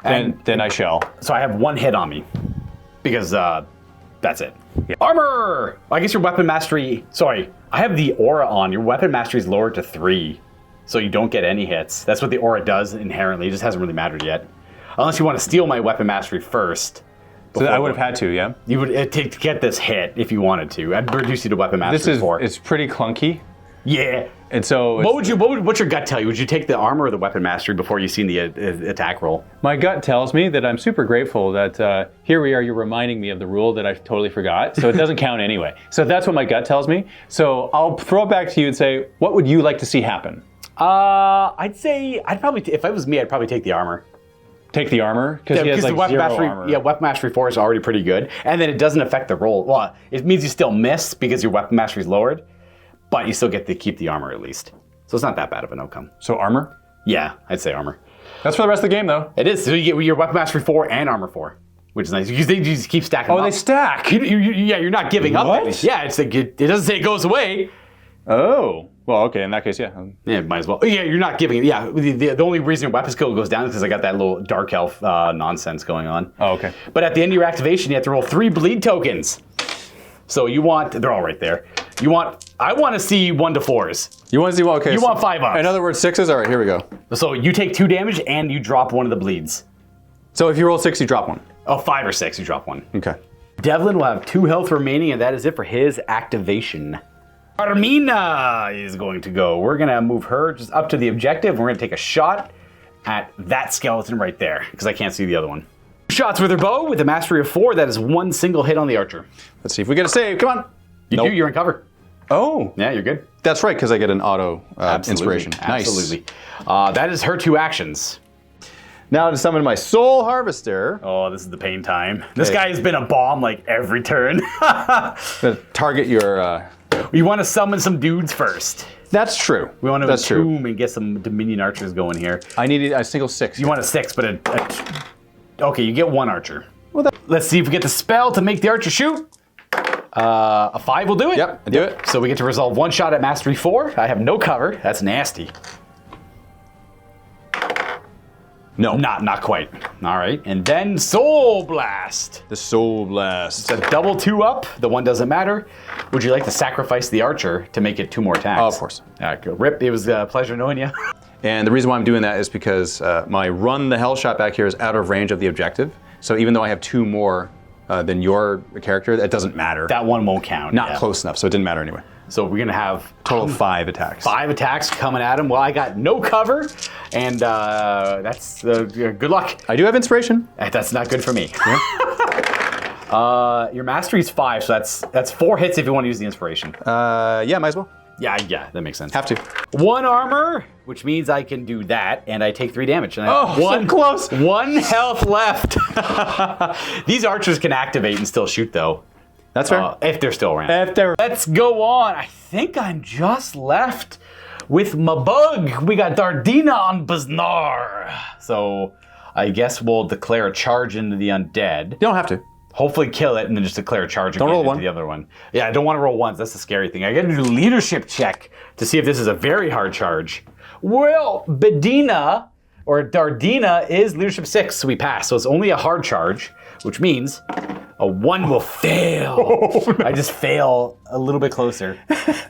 Then I shall.
So I have 1 hit on me because that's it. Yeah. Armor! I guess your weapon mastery, sorry, I have the aura on. Your weapon mastery is lowered to 3, so you don't get any hits. That's what the aura does inherently. It just hasn't really mattered yet. Unless you want to steal my weapon mastery first.
So I would have had to, yeah?
You would take to get this hit if you wanted to. I'd reduce you to weapon mastery 4.
It's pretty clunky.
Yeah.
And so
what's your gut tell you? Would you take the armor or the weapon mastery before you seen the attack roll?
My gut tells me that I'm super grateful that here we are, you're reminding me of the rule that I totally forgot. So it doesn't count anyway. So that's what my gut tells me. So I'll throw it back to you and say, what would you like to see happen?
I'd say, if it was me, I'd probably take the armor.
Take the armor? Because he has like
weapon
0
mastery,
armor.
Yeah, weapon mastery 4 is already pretty good. And then it doesn't affect the roll. Well, it means you still miss because your weapon mastery is lowered, but you still get to keep the armor at least. So it's not that bad of an outcome.
So armor?
Yeah, I'd say armor.
That's for the rest of the game, though.
It is. So you get your weapon mastery 4 and armor 4, which is nice. You just keep stacking them up.
They stack.
Yeah, you're not giving up.
What?
Yeah, it's like it doesn't say it goes away.
Oh. Well, okay, in that case, yeah.
Yeah, might as well. Yeah, you're not giving it. Yeah, the only reason your weapon skill goes down is because I got that little Dark Elf nonsense going on.
Oh, okay.
But at the end of your activation, you have to roll 3 bleed tokens. So you want, they're all right there. I want to see 1 to 4s.
You want to see what? Okay.
You want 5 ups.
In other words, 6s? All right, here we go.
So you take 2 damage and you drop 1 of the bleeds.
So if you roll 6, you drop 1.
Oh, 5 or 6, you drop 1.
Okay.
Devlin will have 2 health remaining, and that is it for his activation. Armina is going to go. We're going to move her just up to the objective. We're going to take a shot at that skeleton right there, because I can't see the other one. Shots with her bow with a mastery of 4. That is 1 single hit on the archer.
Let's see if we get a save. Come on.
You do, you're in cover.
Oh.
Yeah, you're good.
That's right, because I get an auto inspiration. Nice.
Absolutely. That is her 2 actions.
Now to summon my Soul Harvester.
Oh, this is the pain time. This guy has been a bomb like every turn.
To target your...
We want to summon some dudes first.
That's true.
We want to
That's true.
entomb and get some Dominion archers going here.
I needed a single 6.
You want a 6, but okay, you get 1 archer. Well, let's see if we get the spell to make the archer shoot. A 5 will do it.
Yep, do it.
So we get to resolve 1 shot at mastery 4. I have no cover. That's nasty.
No.
Not quite. All right, and then Soul Blast.
The Soul Blast.
It's a double 2 up. The 1 doesn't matter. Would you like to sacrifice the archer to make it 2 more attacks?
Oh, of course.
Rip, it was a pleasure knowing you.
And the reason why I'm doing that is because my run the hell shot back here is out of range of the objective. So even though I have 2 more than your character, that doesn't matter.
That 1 won't count.
Not close enough, so it didn't matter anyway.
So we're going to have
total of 5 attacks.
5 attacks coming at him. Well, I got no cover, and that's good luck.
I do have inspiration.
That's not good for me. Yeah. Your mastery is 5, so that's 4 hits if you want to use the inspiration.
Yeah, might as well.
Yeah, that makes sense.
Have to.
1 armor, which means I can do that, and I take 3 damage. And I have
so close.
1 health left. These archers can activate and still shoot, though.
That's fair.
If they're still around. Let's go on. I think I'm just left with my bug. We got Dardina on Baznar. So I guess we'll declare a charge into the undead.
You don't have to.
Hopefully kill it and then just declare a charge again into the other one. Yeah, I don't want to roll 1s. That's the scary thing. I got to do a leadership check to see if this is a very hard charge. Well, Bedina or Dardina is leadership 6, so we pass. So it's only a hard charge, which means A 1 will fail. I just fail a little bit closer.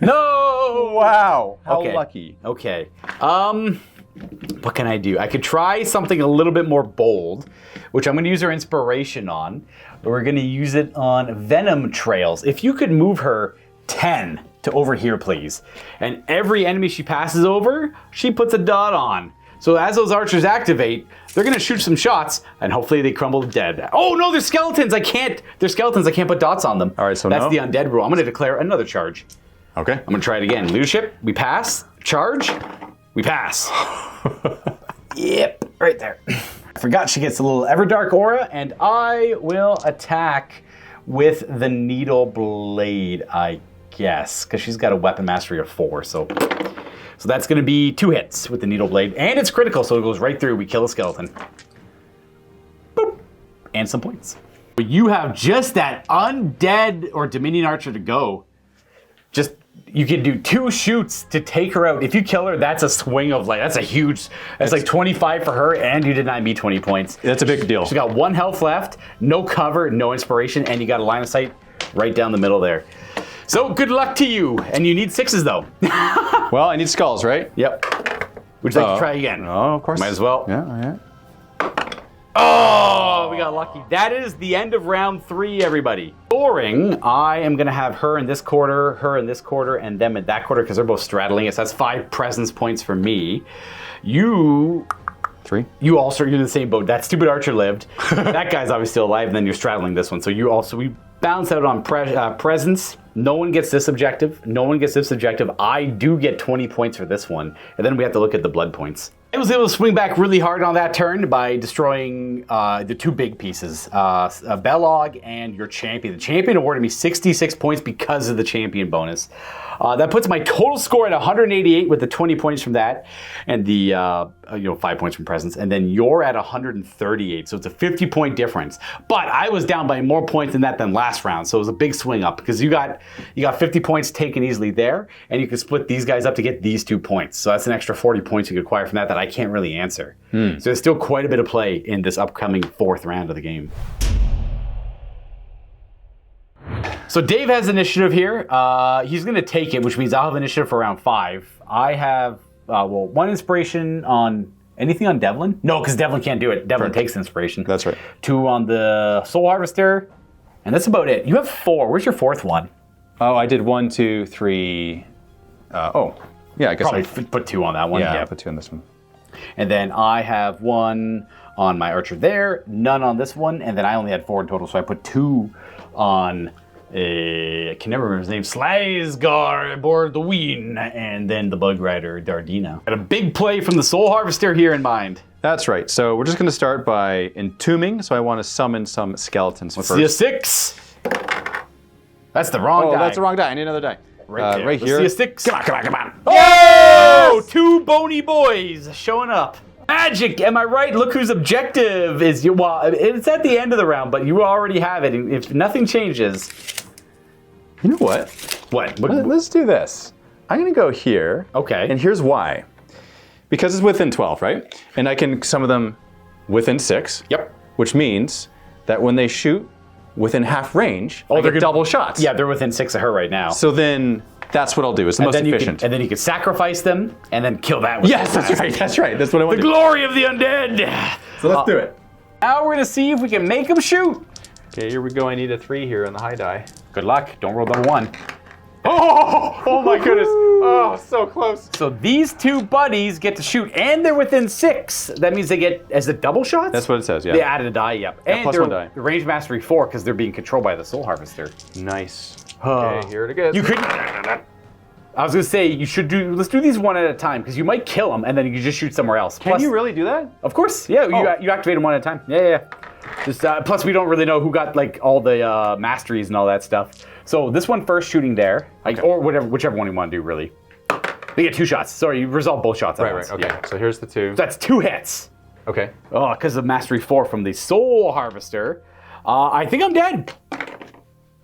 No!
Wow. How
Okay.
lucky.
Okay. What can I do? I could try something a little bit more bold, which I'm going to use her inspiration on. But we're going to use it on Venom Trails. If you could move her 10 to over here, please. And every enemy she passes over, she puts a dot on. So as those archers activate, they're going to shoot some shots, and hopefully they crumble dead. Oh no, they're skeletons! They're skeletons, I can't put dots on them.
All right, so
that's
no.
the undead rule. I'm going to declare another charge.
Okay.
I'm going to try it again. Leadership, we pass. Charge, we pass. Yep, right there. I forgot she gets a little Everdark aura, and I will attack with the Needle Blade, I guess, because she's got a weapon mastery of 4, so that's going to be 2 hits with the Needle Blade, and it's critical, so it goes right through. We kill a skeleton. Boop. And some points. You have just that Undead or Dominion Archer to go. You can do 2 shoots to take her out. If you kill her, that's a swing of that's like 25 for her, and you deny me 20 points.
That's a big deal.
She's got 1 health left, no cover, no inspiration, and you got a line of sight right down the middle there. So good luck to you, and you need 6s though.
Well, I need skulls, right?
Yep. Would you like to try again?
Oh, of course.
Might as well.
Yeah.
Oh, we got lucky. That is the end of round 3, everybody. Scoring, I am going to have her in this quarter, and them in that quarter because they're both straddling us. That's 5 presence points for me. You
3.
you're in the same boat. That stupid archer lived. That guy's obviously still alive, and then you're straddling this one. So we balance out on presence. No one gets this objective. I do get 20 points for this one. And then we have to look at the blood points. I was able to swing back really hard on that turn by destroying the 2 big pieces, Belog and your champion. The champion awarded me 66 points because of the champion bonus. That puts my total score at 188 with the 20 points from that, and the 5 points from presence. And then you're at 138, so it's a 50-point difference. But I was down by more points than that than last round, so it was a big swing up because you got 50 points taken easily there, and you can split these guys up to get these 2 points. So that's an extra 40 points you could acquire from that I can't really answer. So there's still quite a bit of play in this upcoming 4th round of the game. So Dave has initiative here. He's going to take it, which means I'll have initiative for round 5. I have, 1 inspiration on anything on Devlin. No, because Devlin can't do it. Devlin takes inspiration.
That's right.
2 on the Soul Harvester, and that's about it. You have 4. Where's your 4th one?
Oh, I did 1, 2, 3. Yeah, I guess
Probably put 2 on that one.
I put 2 on this one.
And then I have 1 on my archer there, none on this one, and then I only had 4 in total, so I put 2 on I can never remember his name, Slaisgar aboard the Ween, and then the Bug Rider, Dardina. Got a big play from the Soul Harvester here in mind.
That's right. So we're just going to start by entombing, so I want to summon some skeletons first.
See a 6. That's the wrong die.
Oh, that's the wrong die. I need another die.
Right,
right here.
See a 6. Come on.
Oh!
2 bony boys showing up. Magic, am I right? Look whose objective is you. Well, it's at the end of the round, but you already have it. If nothing changes,
you know what?
What?
Let's do this. I'm going to go here.
Okay.
And here's why. Because it's within 12, right? And I can summon them within 6.
Yep.
Which means that when they shoot within half range, I get double shots.
Yeah, they're within 6 of her right now.
So then that's what I'll do. It's the most efficient.
And then you can sacrifice them and then kill that one.
Yes, that's right. That's right. That's what I want
the
to do.
glory of the undead.
So let's do it.
Now we're going to see if we can make them shoot.
Okay, here we go. I need a 3 here on the high die.
Good luck. Don't roll number 1.
Oh my goodness. Oh, so close.
So these 2 buddies get to shoot, and they're within 6. That means they get, as it double shots?
That's what it says, yeah.
They added a die, yep.
Yeah,
and
plus
they're
1 die.
range mastery 4 because they're being controlled by the Soul Harvester.
Nice. Okay, here it is.
You could. I was gonna say let's do these one at a time because you might kill them and then you can just shoot somewhere else.
Can you really do that?
Of course, yeah. You activate them one at a time. Yeah. Just plus we don't really know who got like all the masteries and all that stuff. So this one first shooting there, or whichever one you want to do really. They get 2 shots. Sorry, you resolve both shots at once.
Right. Okay.
Yeah.
So here's the 2.
So that's 2 hits.
Okay.
Oh, because of mastery 4 from the Soul Harvester. I think I'm dead.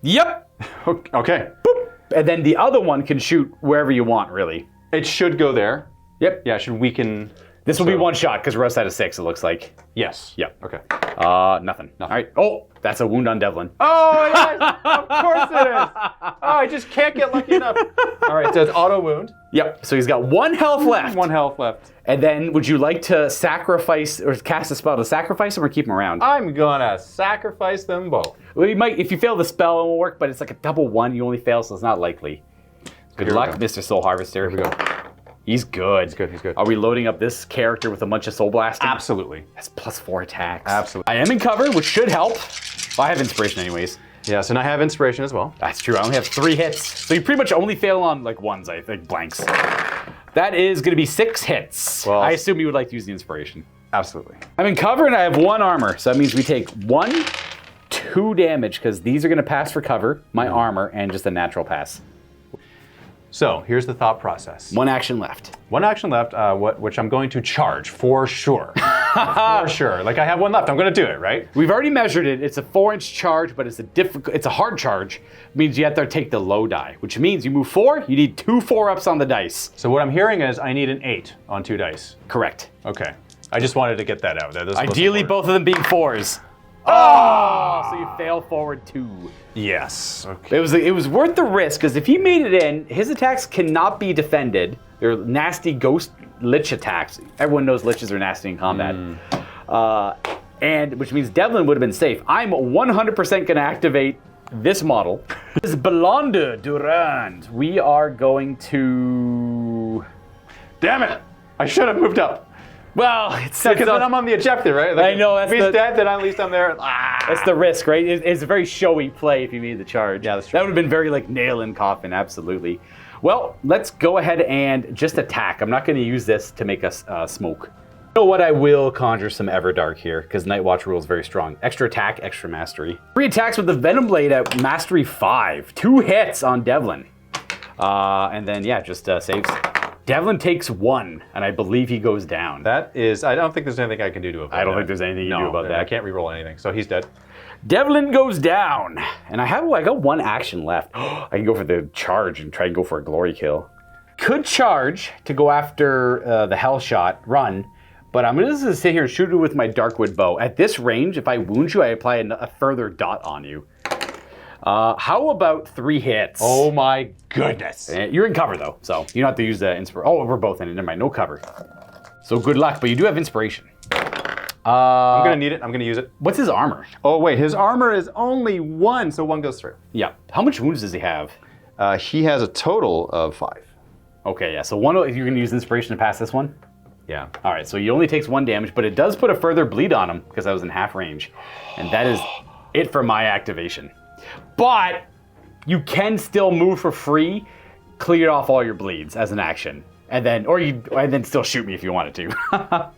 Yep.
Okay.
Boop. And then the other one can shoot wherever you want, really.
It should go there.
Yep.
Yeah, it should weaken
This will be one shot because we're outside of 6, it looks like.
Yes.
Yep.
Okay.
Nothing. All right. Oh, that's a wound on Devlin.
Oh, yes! Of course it is! Oh, I just can't get lucky enough. All right, so it's auto wound.
Yep. So he's got 1 health left.
1 health left.
And then, would you like to sacrifice or cast a spell to sacrifice him or keep him around?
I'm gonna sacrifice them both.
Well, you might, if you fail the spell, it won't work. But it's like a double 1. You only fail, so it's not likely. Good luck, Mr. Soul Harvester.
Here we go.
He's good.
He's good, he's good.
Are we loading up this character with a bunch of soul blasting?
Absolutely.
That's +4 attacks.
Absolutely.
I am in cover, which should help. Well, I have inspiration anyways.
Yes, and I have inspiration as well.
That's true. I only have 3 hits. So you pretty much only fail on like 1s, I think, blanks. That is going to be 6 hits.
Well,
I assume you would like to use the inspiration.
Absolutely.
I'm in cover and I have 1 armor. So that means we take 1, 2 damage because these are going to pass for cover, my armor, and just a natural pass.
So here's the thought process.
1 action left.
1 action left, which I'm going to charge for sure. For sure. Like I have 1 left. I'm going to do it, right?
We've already measured it. It's a 4-inch charge, but it's a hard charge. It means you have to take the low die, which means you move 4, you need 2 4-ups on the dice.
So what I'm hearing is I need an 8 on 2 dice.
Correct.
Okay. I just wanted to get that out.
Ideally, both of them being 4s. Oh! So you fail forward 2.
Yes. Okay.
It was worth the risk, because if he made it in, his attacks cannot be defended. They're nasty ghost lich attacks. Everyone knows liches are nasty in combat. And which means Devlin would have been safe. I'm 100% going to activate this model. This is Belonde Durand. We are going to...
Damn it! I should have moved up.
Well, it's
Because then I'm on the objective, right? Like,
I know,
if he's dead, then at least I'm there.
That's the risk, right? It's a very showy play if you made the charge.
Yeah, that's true.
That would have been very like nail in coffin, absolutely. Well, let's go ahead and just attack. I'm not going to use this to make us smoke. You know what? I will conjure some Everdark here because Night Watch rule is very strong. Extra attack, extra mastery. 3 attacks with the Venom Blade at mastery 5. 2 hits on Devlin. And then, yeah, just saves. Devlin takes 1, and I believe he goes down.
That is, I don't think there's anything I can do to avoid
I don't
that.
think there's anything you can do about that.
I can't reroll anything, so he's dead.
Devlin goes down, and I got 1 action left. I can go for the charge and try and go for a glory kill. Could charge to go after the hell shot, run, but I'm just gonna sit here and shoot you with my Darkwood bow. At this range, if I wound you, I apply a further dot on you. How about 3 hits?
Oh my goodness.
You're in cover though, so you don't have to use the inspiration. Oh, we're both in it, never mind, no cover. So good luck, but you do have inspiration.
I'm gonna need it, I'm gonna use it.
What's his armor?
Oh wait, his armor is only 1, so 1 goes through.
Yeah, how much wounds does he have?
He has a total of 5.
Okay, yeah, so 1, if you're gonna use inspiration to pass this one?
Yeah.
All right, so he only takes 1 damage, but it does put a further bleed on him because I was in half range. And that is it for my activation. But you can still move for free, clear off all your bleeds as an action. And then still shoot me if you wanted to.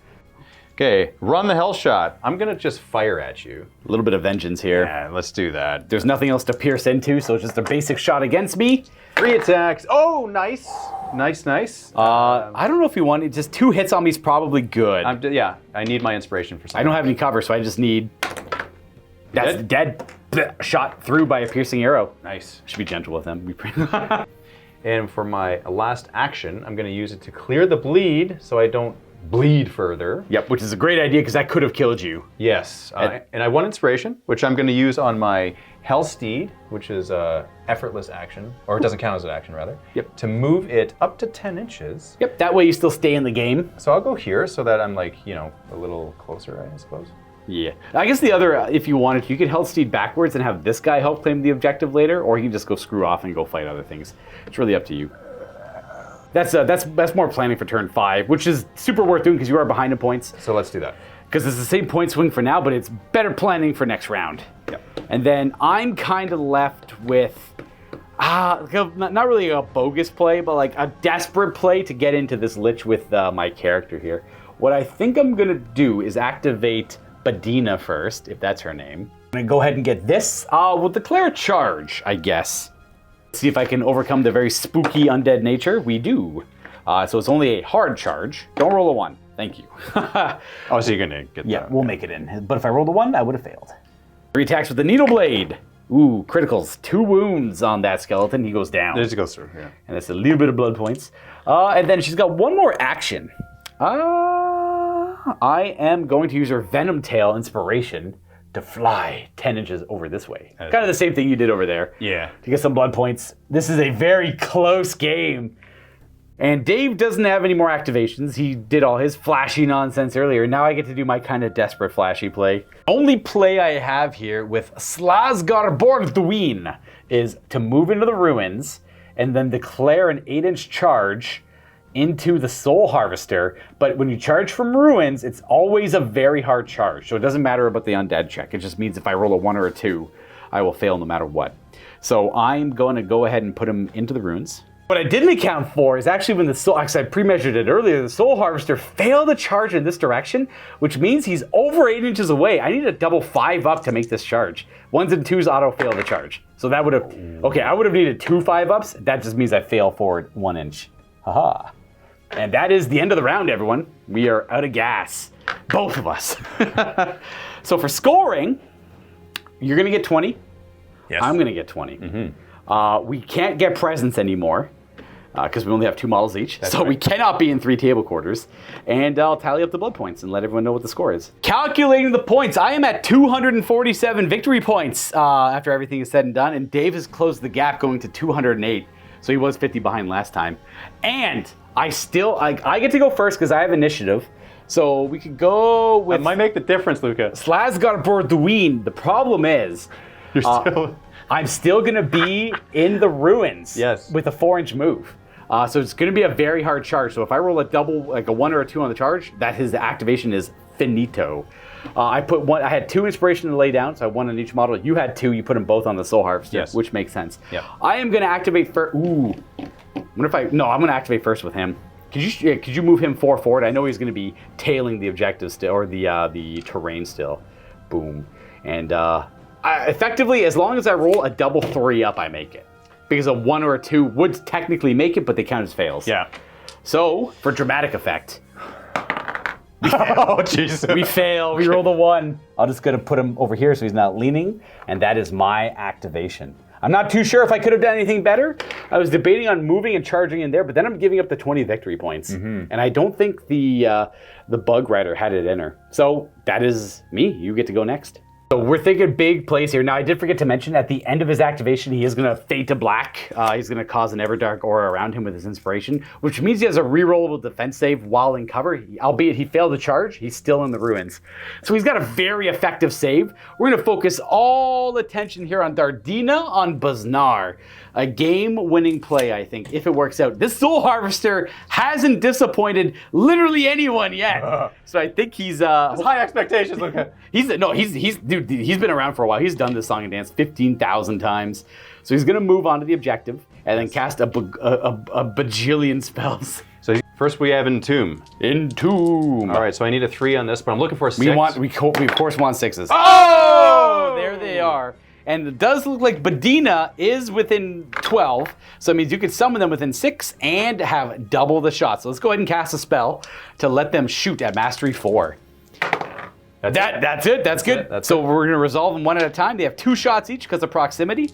Okay, run the hell shot. I'm gonna just fire at you.
A little bit of vengeance here.
Yeah, let's do that.
There's nothing else to pierce into, so it's just a basic shot against me.
3 attacks. Oh, nice. Nice.
I don't know if you want it. Just 2 hits on me is probably good.
Yeah, I need my inspiration for something.
I don't have any cover, so I just need... That's dead. Shot through by a piercing arrow.
Nice.
Should be gentle with him.
And for my last action, I'm gonna use it to clear the bleed so I don't bleed further.
Yep, which is a great idea because that could have killed you.
Yes, and I want inspiration, which I'm going to use on my Hell Steed, which is a effortless action, or it doesn't count as an action rather.
Yep.
To move it up to 10 inches.
Yep, that way you still stay in the game.
So I'll go here so that I'm like, a little closer, I suppose.
Yeah. I guess the other, if you wanted, you could Hell Steed backwards and have this guy help claim the objective later, or you can just go screw off and go fight other things. It's really up to you. That's more planning for turn 5, which is super worth doing because you are behind in points.
So let's do that.
Because it's the same point swing for now, but it's better planning for next round.
Yep.
And then I'm kind of left with, not really a bogus play, but like a desperate play to get into this lich with my character here. What I think I'm gonna do is activate Badina first, if that's her name. I'm gonna go ahead and get this. We'll declare a charge, I guess. See if I can overcome the very spooky undead nature. We do. So it's only a hard charge. Don't roll a 1. Thank you.
Oh, so you're gonna get that.
Yeah, we'll make it in. But if I rolled a 1, I would have failed. 3 attacks with the needle blade. Ooh, criticals. 2 wounds on that skeleton. He goes down.
It just goes through, yeah.
And that's a little bit of blood points. And then she's got 1 more action. I am going to use her Venom Tail inspiration to fly 10 inches over this way. Kind of the same thing you did over there.
Yeah.
To get some blood points. This is a very close game. And Dave doesn't have any more activations. He did all his flashy nonsense earlier. Now I get to do my kind of desperate flashy play. Only play I have here with Slasgar Borduin is to move into the ruins and then declare an 8-inch charge into the Soul Harvester. But when you charge from ruins, it's always a very hard charge. So it doesn't matter about the undead check. It just means if I roll a 1 or a 2, I will fail no matter what. So I'm going to go ahead and put him into the ruins. What I didn't account for is actually when the Soul, because I pre-measured it earlier, the Soul Harvester failed to charge in this direction, which means he's over 8 inches away. I need a double 5 up to make this charge. 1s and 2s auto fail the charge. So that would have, okay, I would have needed 2 5-ups. That just means I fail forward 1 inch. Haha. And that is the end of the round, everyone. We are out of gas. Both of us. So for scoring, you're going to get 20.
Yes.
I'm going to get 20. We can't get presents anymore because we only have 2 models each. So we cannot be in 3 table quarters. And I'll tally up the blood points and let everyone know what the score is. Calculating the points, I am at 247 victory points after everything is said and done. And Dave has closed the gap going to 208. So he was 50 behind last time. And I get to go first because I have initiative. So we could go with...
That might make the difference, Luka.
Slasgar Borduin. The problem is...
You're still...
I'm still going to be in the ruins with a 4-inch move. So it's going to be a very hard charge. So if I roll a double, like a 1 or a 2 on the charge, that his activation is finito. I had 2 inspiration to lay down, so I 1 on each model. You had 2, you put them both on the Soul Harvester, which makes sense. Yep. I am going to activate first. Ooh. I'm going to activate first with him. Could you move him 4 forward? I know he's going to be tailing the objective still, or the terrain still. Boom. And effectively, as long as I roll a double 3 up, I make it. Because a 1 or a 2 would technically make it, but they count as fails. Yeah. So, for dramatic effect,
oh, Jesus.
We fail. We roll the 1. I'm just going to put him over here so he's not leaning, and that is my activation. I'm not too sure if I could have done anything better. I was debating on moving and charging in there, but then I'm giving up the 20 victory points. And I don't think the Bug Rider had it in her. So that is me. You get to go next. So we're thinking big plays here. Now, I did forget to mention, at the end of his activation, he is going to fade to black. He's going to cause an Everdark aura around him with his inspiration, which means he has a rerollable defense save while in cover. Albeit he failed to charge, he's still in the ruins. So he's got a very effective save. We're going to focus all attention here on Dardina on Baznar. A game-winning play, I think, if it works out. This Soul Harvester hasn't disappointed literally anyone yet. So I think he's...
high expectations, Luka.
He's been around for a while. He's done this song and dance 15,000 times. So he's going to move on to the objective and then cast a bajillion spells.
So first we have Entomb.
Entomb.
All right, so I need a 3 on this, but I'm looking for a 6.
We of course want 6s. Oh! There they are. And it does look like Badina is within 12, so it means you could summon them within 6 and have double the shot. So let's go ahead and cast a spell to let them shoot at Mastery 4. That's it. That's good. So we're going to resolve them 1 at a time. They have 2 shots each because of proximity.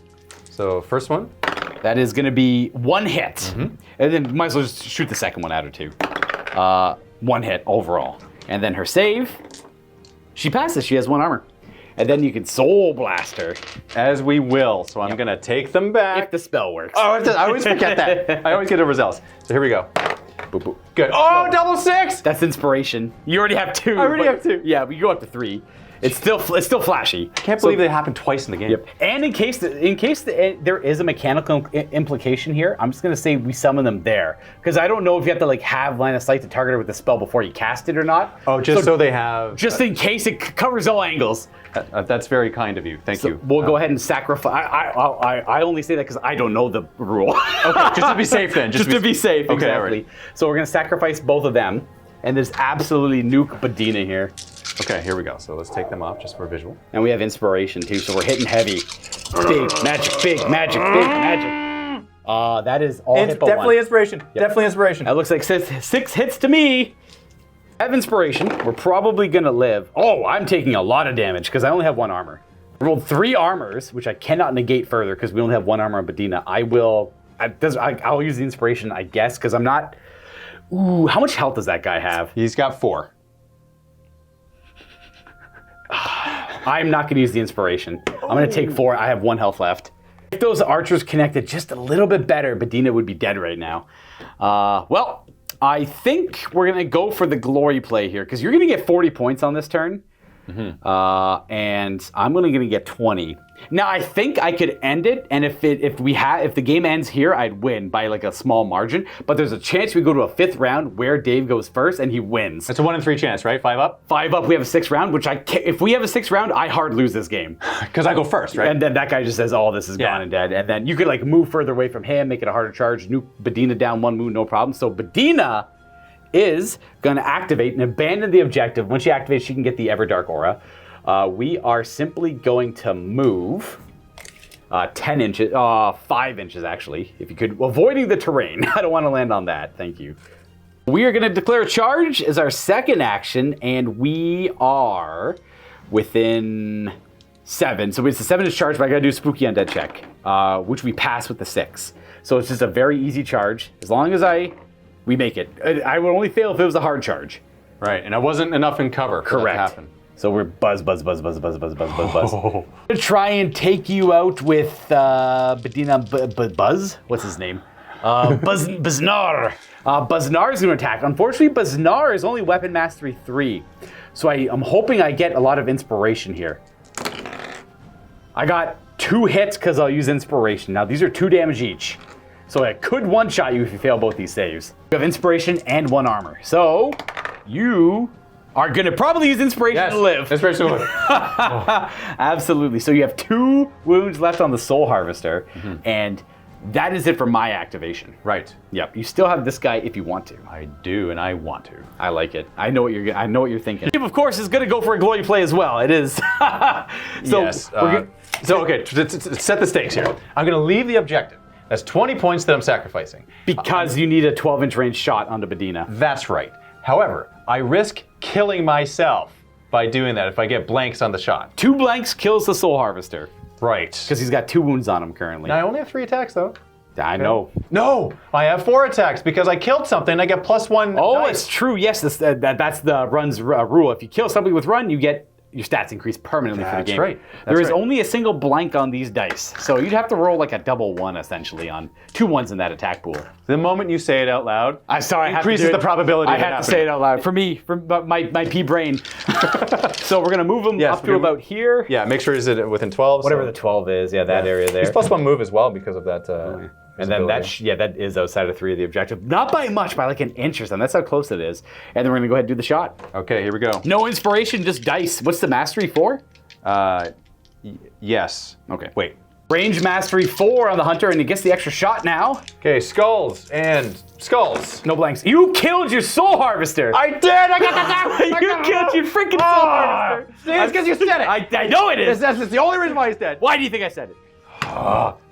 So first one.
That is going to be 1 hit. And then might as well just shoot the second one out or 2. 1 hit overall. And then her save, she passes. She has 1 armor. And then you can Soul Blast her.
As we will. So I'm going to take them back.
If the spell works.
Oh, I always forget that. I always get overzealous. So here we go. Boop, boop. Good. Oh, double 6!
That's inspiration. You already have 2.
I already have 2.
Yeah, we go up to 3. It's still flashy.
Can't believe they happened twice in the game.
Yep. And in case there is a mechanical implication here, I'm just going to say we summon them there. Because I don't know if you have to have line of sight to target her with the spell before you cast it or not.
Oh, just so they have...
Just in case it covers all angles.
That's very kind of you. Thank you.
We'll go ahead and sacrifice... I only say that because I don't know the rule.
Okay, just to be safe then.
Just to be safe,
okay,
exactly. Right. So we're going to sacrifice both of them. And there's absolutely nuke Badina here.
Okay, here we go. So let's take them off just for visual.
And we have inspiration too, so we're hitting heavy. Big magic, big magic, big magic. That is all hit but
definitely
1.
Inspiration. Yep. Definitely inspiration.
That looks like 6 hits to me. I have inspiration. We're probably gonna live. Oh, I'm taking a lot of damage because I only have 1 armor. I rolled 3 armors, which I cannot negate further because we only have 1 armor on Badina. I'll use the inspiration, I guess, because I'm not. Ooh, how much health does that guy have?
He's got 4.
I'm not going to use the inspiration. I'm going to take 4. I have 1 health left. If those archers connected just a little bit better, Bedina would be dead right now. Well, I think we're going to go for the glory play here, because you're going to get 40 points on this turn. And I'm only going to get 20. Now I think I could end it, and if the game ends here, I'd win by like a small margin. But there's a chance we go to a 5th round where Dave goes first and he wins.
It's a 1 in 3 chance, right? 5 up.
5 up. We have a 6th round, which if we have a 6th round, I hard lose this game
Because I go first, right?
And then that guy just says, "Oh, this is gone and dead." And then you could like move further away from him, make it a harder charge. Nuke Bedina down 1 move, no problem. So Bedina is going to activate and abandon the objective. When she activates, she can get the Everdark aura. We are simply going to move 10 inches, 5 inches actually, if you could, avoiding the terrain. I don't want to land on that, thank you. We are going to declare a charge as our second action, and we are within 7. So it's a 7-inch charge, but I got to do a spooky undead check, which we pass with the 6. So it's just a very easy charge, as long as we make it. I would only fail if it was a hard charge.
Right, and I wasn't enough in cover for that to happen.
So we're buzz. To try and take you out with Bedina Buzz. What's his name? Buznar. Buznar is going to attack. Unfortunately, Buznar is only weapon mastery 3. So I'm hoping I get a lot of inspiration here. I got 2 hits because I'll use inspiration. Now these are 2 damage each. So I could one-shot you if you fail both these saves. You have inspiration and 1 armor. So you are going to probably use inspiration to live.
Inspiration to live.
Absolutely. So you have 2 wounds left on the Soul Harvester, and that is it for my activation.
Right.
Yep. You still have this guy if you want to.
I do, and I want to.
I like it. I know what you're thinking. Dave, of course, is going to go for a glory play as well. It is.
Yes. Okay, to set the stakes here. I'm going to leave the objective. That's 20 points that I'm sacrificing.
Because you need a 12-inch range shot onto Bedina.
That's right. However, I risk killing myself by doing that if I get blanks on the shot.
2 blanks kills the Soul Harvester.
Right.
Because he's got 2 wounds on him currently.
Now, I only have 3 attacks, though.
I know.
No, I have 4 attacks because I killed something. I get +1
Oh,
dice.
it's true. Yes, that's the run's rule. If you kill somebody with run, you get your stats increase permanently for the game.
That's right.
There is only a single blank on these dice, so you'd have to roll like a double 1 essentially on 2 1s in that attack pool.
The moment you say it out loud, increases the probability.
I have to say it out loud for me, for my pea brain. So we're gonna move him up to about here.
Yeah, make sure he's within 12.
Whatever the 12 is, that area there.
He's +1 move as well because of that.
And then that is outside of 3 of the objective. Not by much, by like an inch or something. That's how close it is. And then we're gonna go ahead and do the shot.
Okay, here we go.
No inspiration, just dice. What's the mastery for?
Yes.
Okay. Wait. Range mastery 4 on the hunter, and he gets the extra shot now.
Okay, skulls and skulls.
No blanks. You killed your Soul Harvester.
I did. I got the
You killed your freaking Soul Harvester.
It's because you said it.
I know it is.
That's the only reason why he's dead.
Why do you think I said it?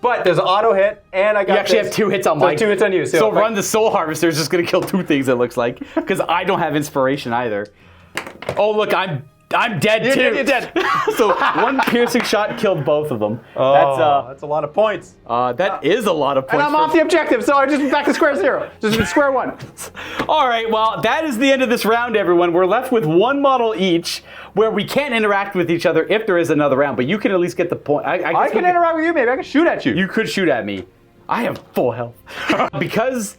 But there's an auto hit, and I got.
You actually have 2 hits on Mike.
2 hits on you.
So run the Soul Harvester is just gonna kill 2 things. It looks like because I don't have inspiration either. Oh look, I'm dead too.
You're dead.
So 1 piercing shot killed both of them.
Oh, that's a lot of points.
That is a lot of points.
And I'm off the objective, so I'm just back to square 0. Just square 1.
All right, well, that is the end of this round, everyone. We're left with 1 model each, where we can't interact with each other if there is another round, but you can at least get the point.
I can interact with you, maybe. I can shoot at you.
You could shoot at me. I have full health. Because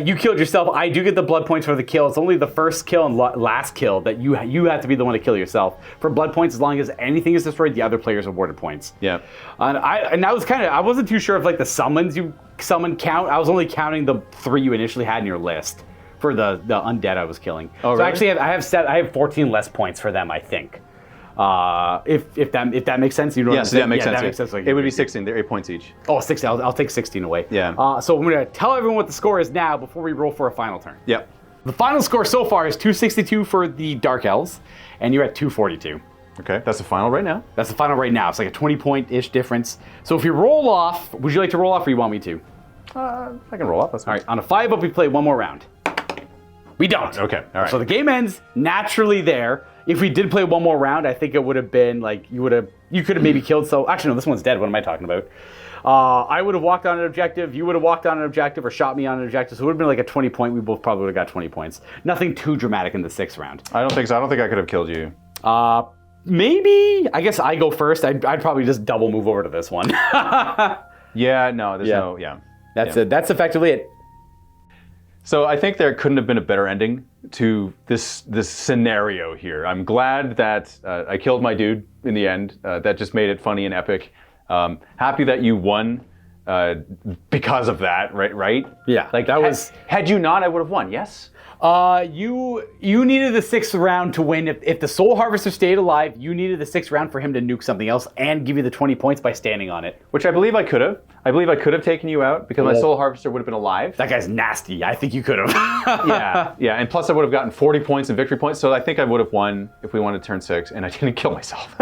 you killed yourself, I do get the blood points for the kill. It's only the first kill and last kill that you have to be the one to kill yourself. For blood points, as long as anything is destroyed, the other player's awarded points.
Yeah.
And I wasn't too sure if like the summons you summon count. I was only counting the 3 you initially had in your list for the undead I was killing.
Oh,
so
really?
actually I have 14 less points for them, I think. If that makes sense, you know.
Yes, that makes sense.
That makes sense.
It would be 16. They're 8 points each.
Oh, 16. I'll take 16 away.
Yeah.
So I'm going to tell everyone what the score is now before we roll for a final turn.
Yep.
The final score so far is 262 for the Dark Elves, and you're at 242.
Okay, that's the final right now.
That's the final right now. It's like a 20-point-ish difference. So if you roll off, would you like to roll off, or you want me to?
I can roll up. That's fine.
All right. On a 5-up, we play 1 more round. We don't.
Okay. All right.
So the game ends naturally there. If we did play 1 more round, I think it would have been like you could have maybe killed. So actually, no, this one's dead. What am I talking about? I would have walked on an objective. You would have walked on an objective or shot me on an objective. So it would have been like a 20 point. We both probably would have got 20 points. Nothing too dramatic in the 6th round.
I don't think so. I don't think I could have killed you.
Maybe. I guess I go first. I'd probably just double move over to this one.
Yeah, no, there's no,
That's effectively it.
So I think there couldn't have been a better ending to this scenario here. I'm glad that I killed my dude in the end. That just made it funny and epic. Happy that you won because of that, right?
Yeah,
like
that was.
Had you not, I would have won. Yes.
You needed the 6th round to win. If the Soul Harvester stayed alive, you needed the 6th round for him to nuke something else and give you the 20 points by standing on it.
Which I believe I could have. I believe I could have taken you out because my Soul Harvester would have been alive.
That guy's nasty. I think you could have.
Yeah. And plus I would have gotten 40 points and victory points, so I think I would have won if we wanted turn 6, and I didn't kill myself.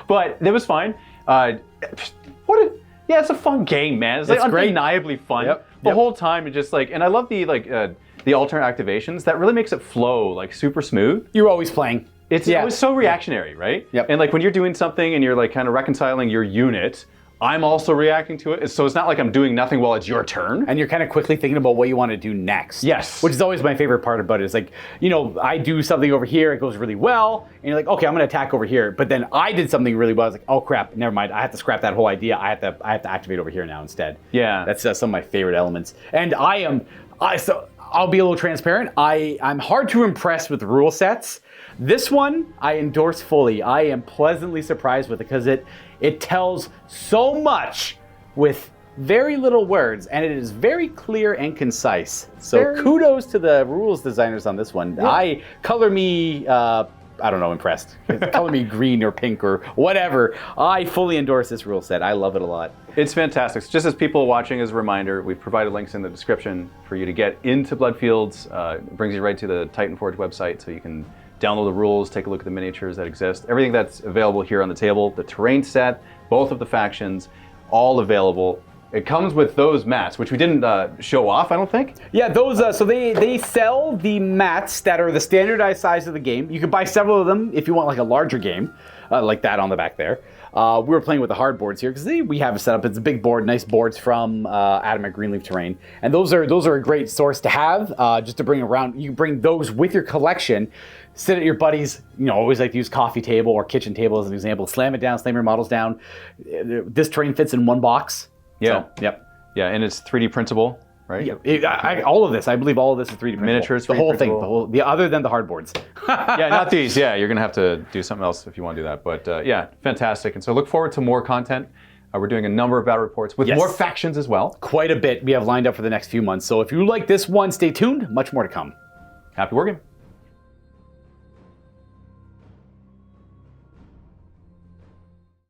But it was fine. It's a fun game, man. It's like undeniably fun.
Yep.
The whole time, it just like, and I love the alternate activations. That really makes it flow like super smooth.
You're always playing.
It's always so reactionary, right?
Yep.
And like when you're doing something and you're like kind of reconciling your unit, I'm also reacting to it. So it's not like I'm doing nothing while it's your turn.
And you're kind of quickly thinking about what you want to do next.
Yes.
Which is always my favorite part about it. It's like, I do something over here, it goes really well, and you're like, okay, I'm going to attack over here. But then I did something really well. I was like, oh crap, never mind. I have to scrap that whole idea. I have to activate over here now instead.
Yeah.
That's some of my favorite elements. And so I'll be a little transparent. I'm hard to impress with rule sets. This one I endorse fully. I am pleasantly surprised with it because it tells so much with very little words, and it is very clear and concise. So kudos to the rules designers on this one. Yeah. Color me, impressed. Color me green or pink or whatever. I fully endorse this rule set. I love it a lot.
It's fantastic. Just as people watching, as a reminder, we've provided links in the description for you to get into Bloodfields. It brings you right to the Titanforge website, so you can download the rules, take a look at the miniatures that exist. Everything that's available here on the table, the terrain set, both of the factions, all available. It comes with those mats, which we didn't show off, I don't think.
Yeah, those. So they sell the mats that are the standardized size of the game. You can buy several of them if you want like a larger game, like that on the back there. We were playing with the hard boards here because we have a setup. It's a big board, nice boards from Adam at Greenleaf Terrain, and those are a great source to have just to bring around. You can bring those with your collection. Sit at your buddies, always like to use coffee table or kitchen table as an example. Slam it down, slam your models down. This terrain fits in one box.
Yeah.
So, yep.
Yeah, and it's 3D printable, right?
Yeah. All of this, I believe all of this is 3D printable.
Miniatures,
the whole thing, the other than the hardboards.
Yeah, not these. Yeah, you're going to have to do something else if you want to do that. But fantastic. And so look forward to more content. We're doing a number of battle reports with more factions as well.
Quite a bit we have lined up for the next few months. So if you like this one, stay tuned. Much more to come.
Happy wargaming.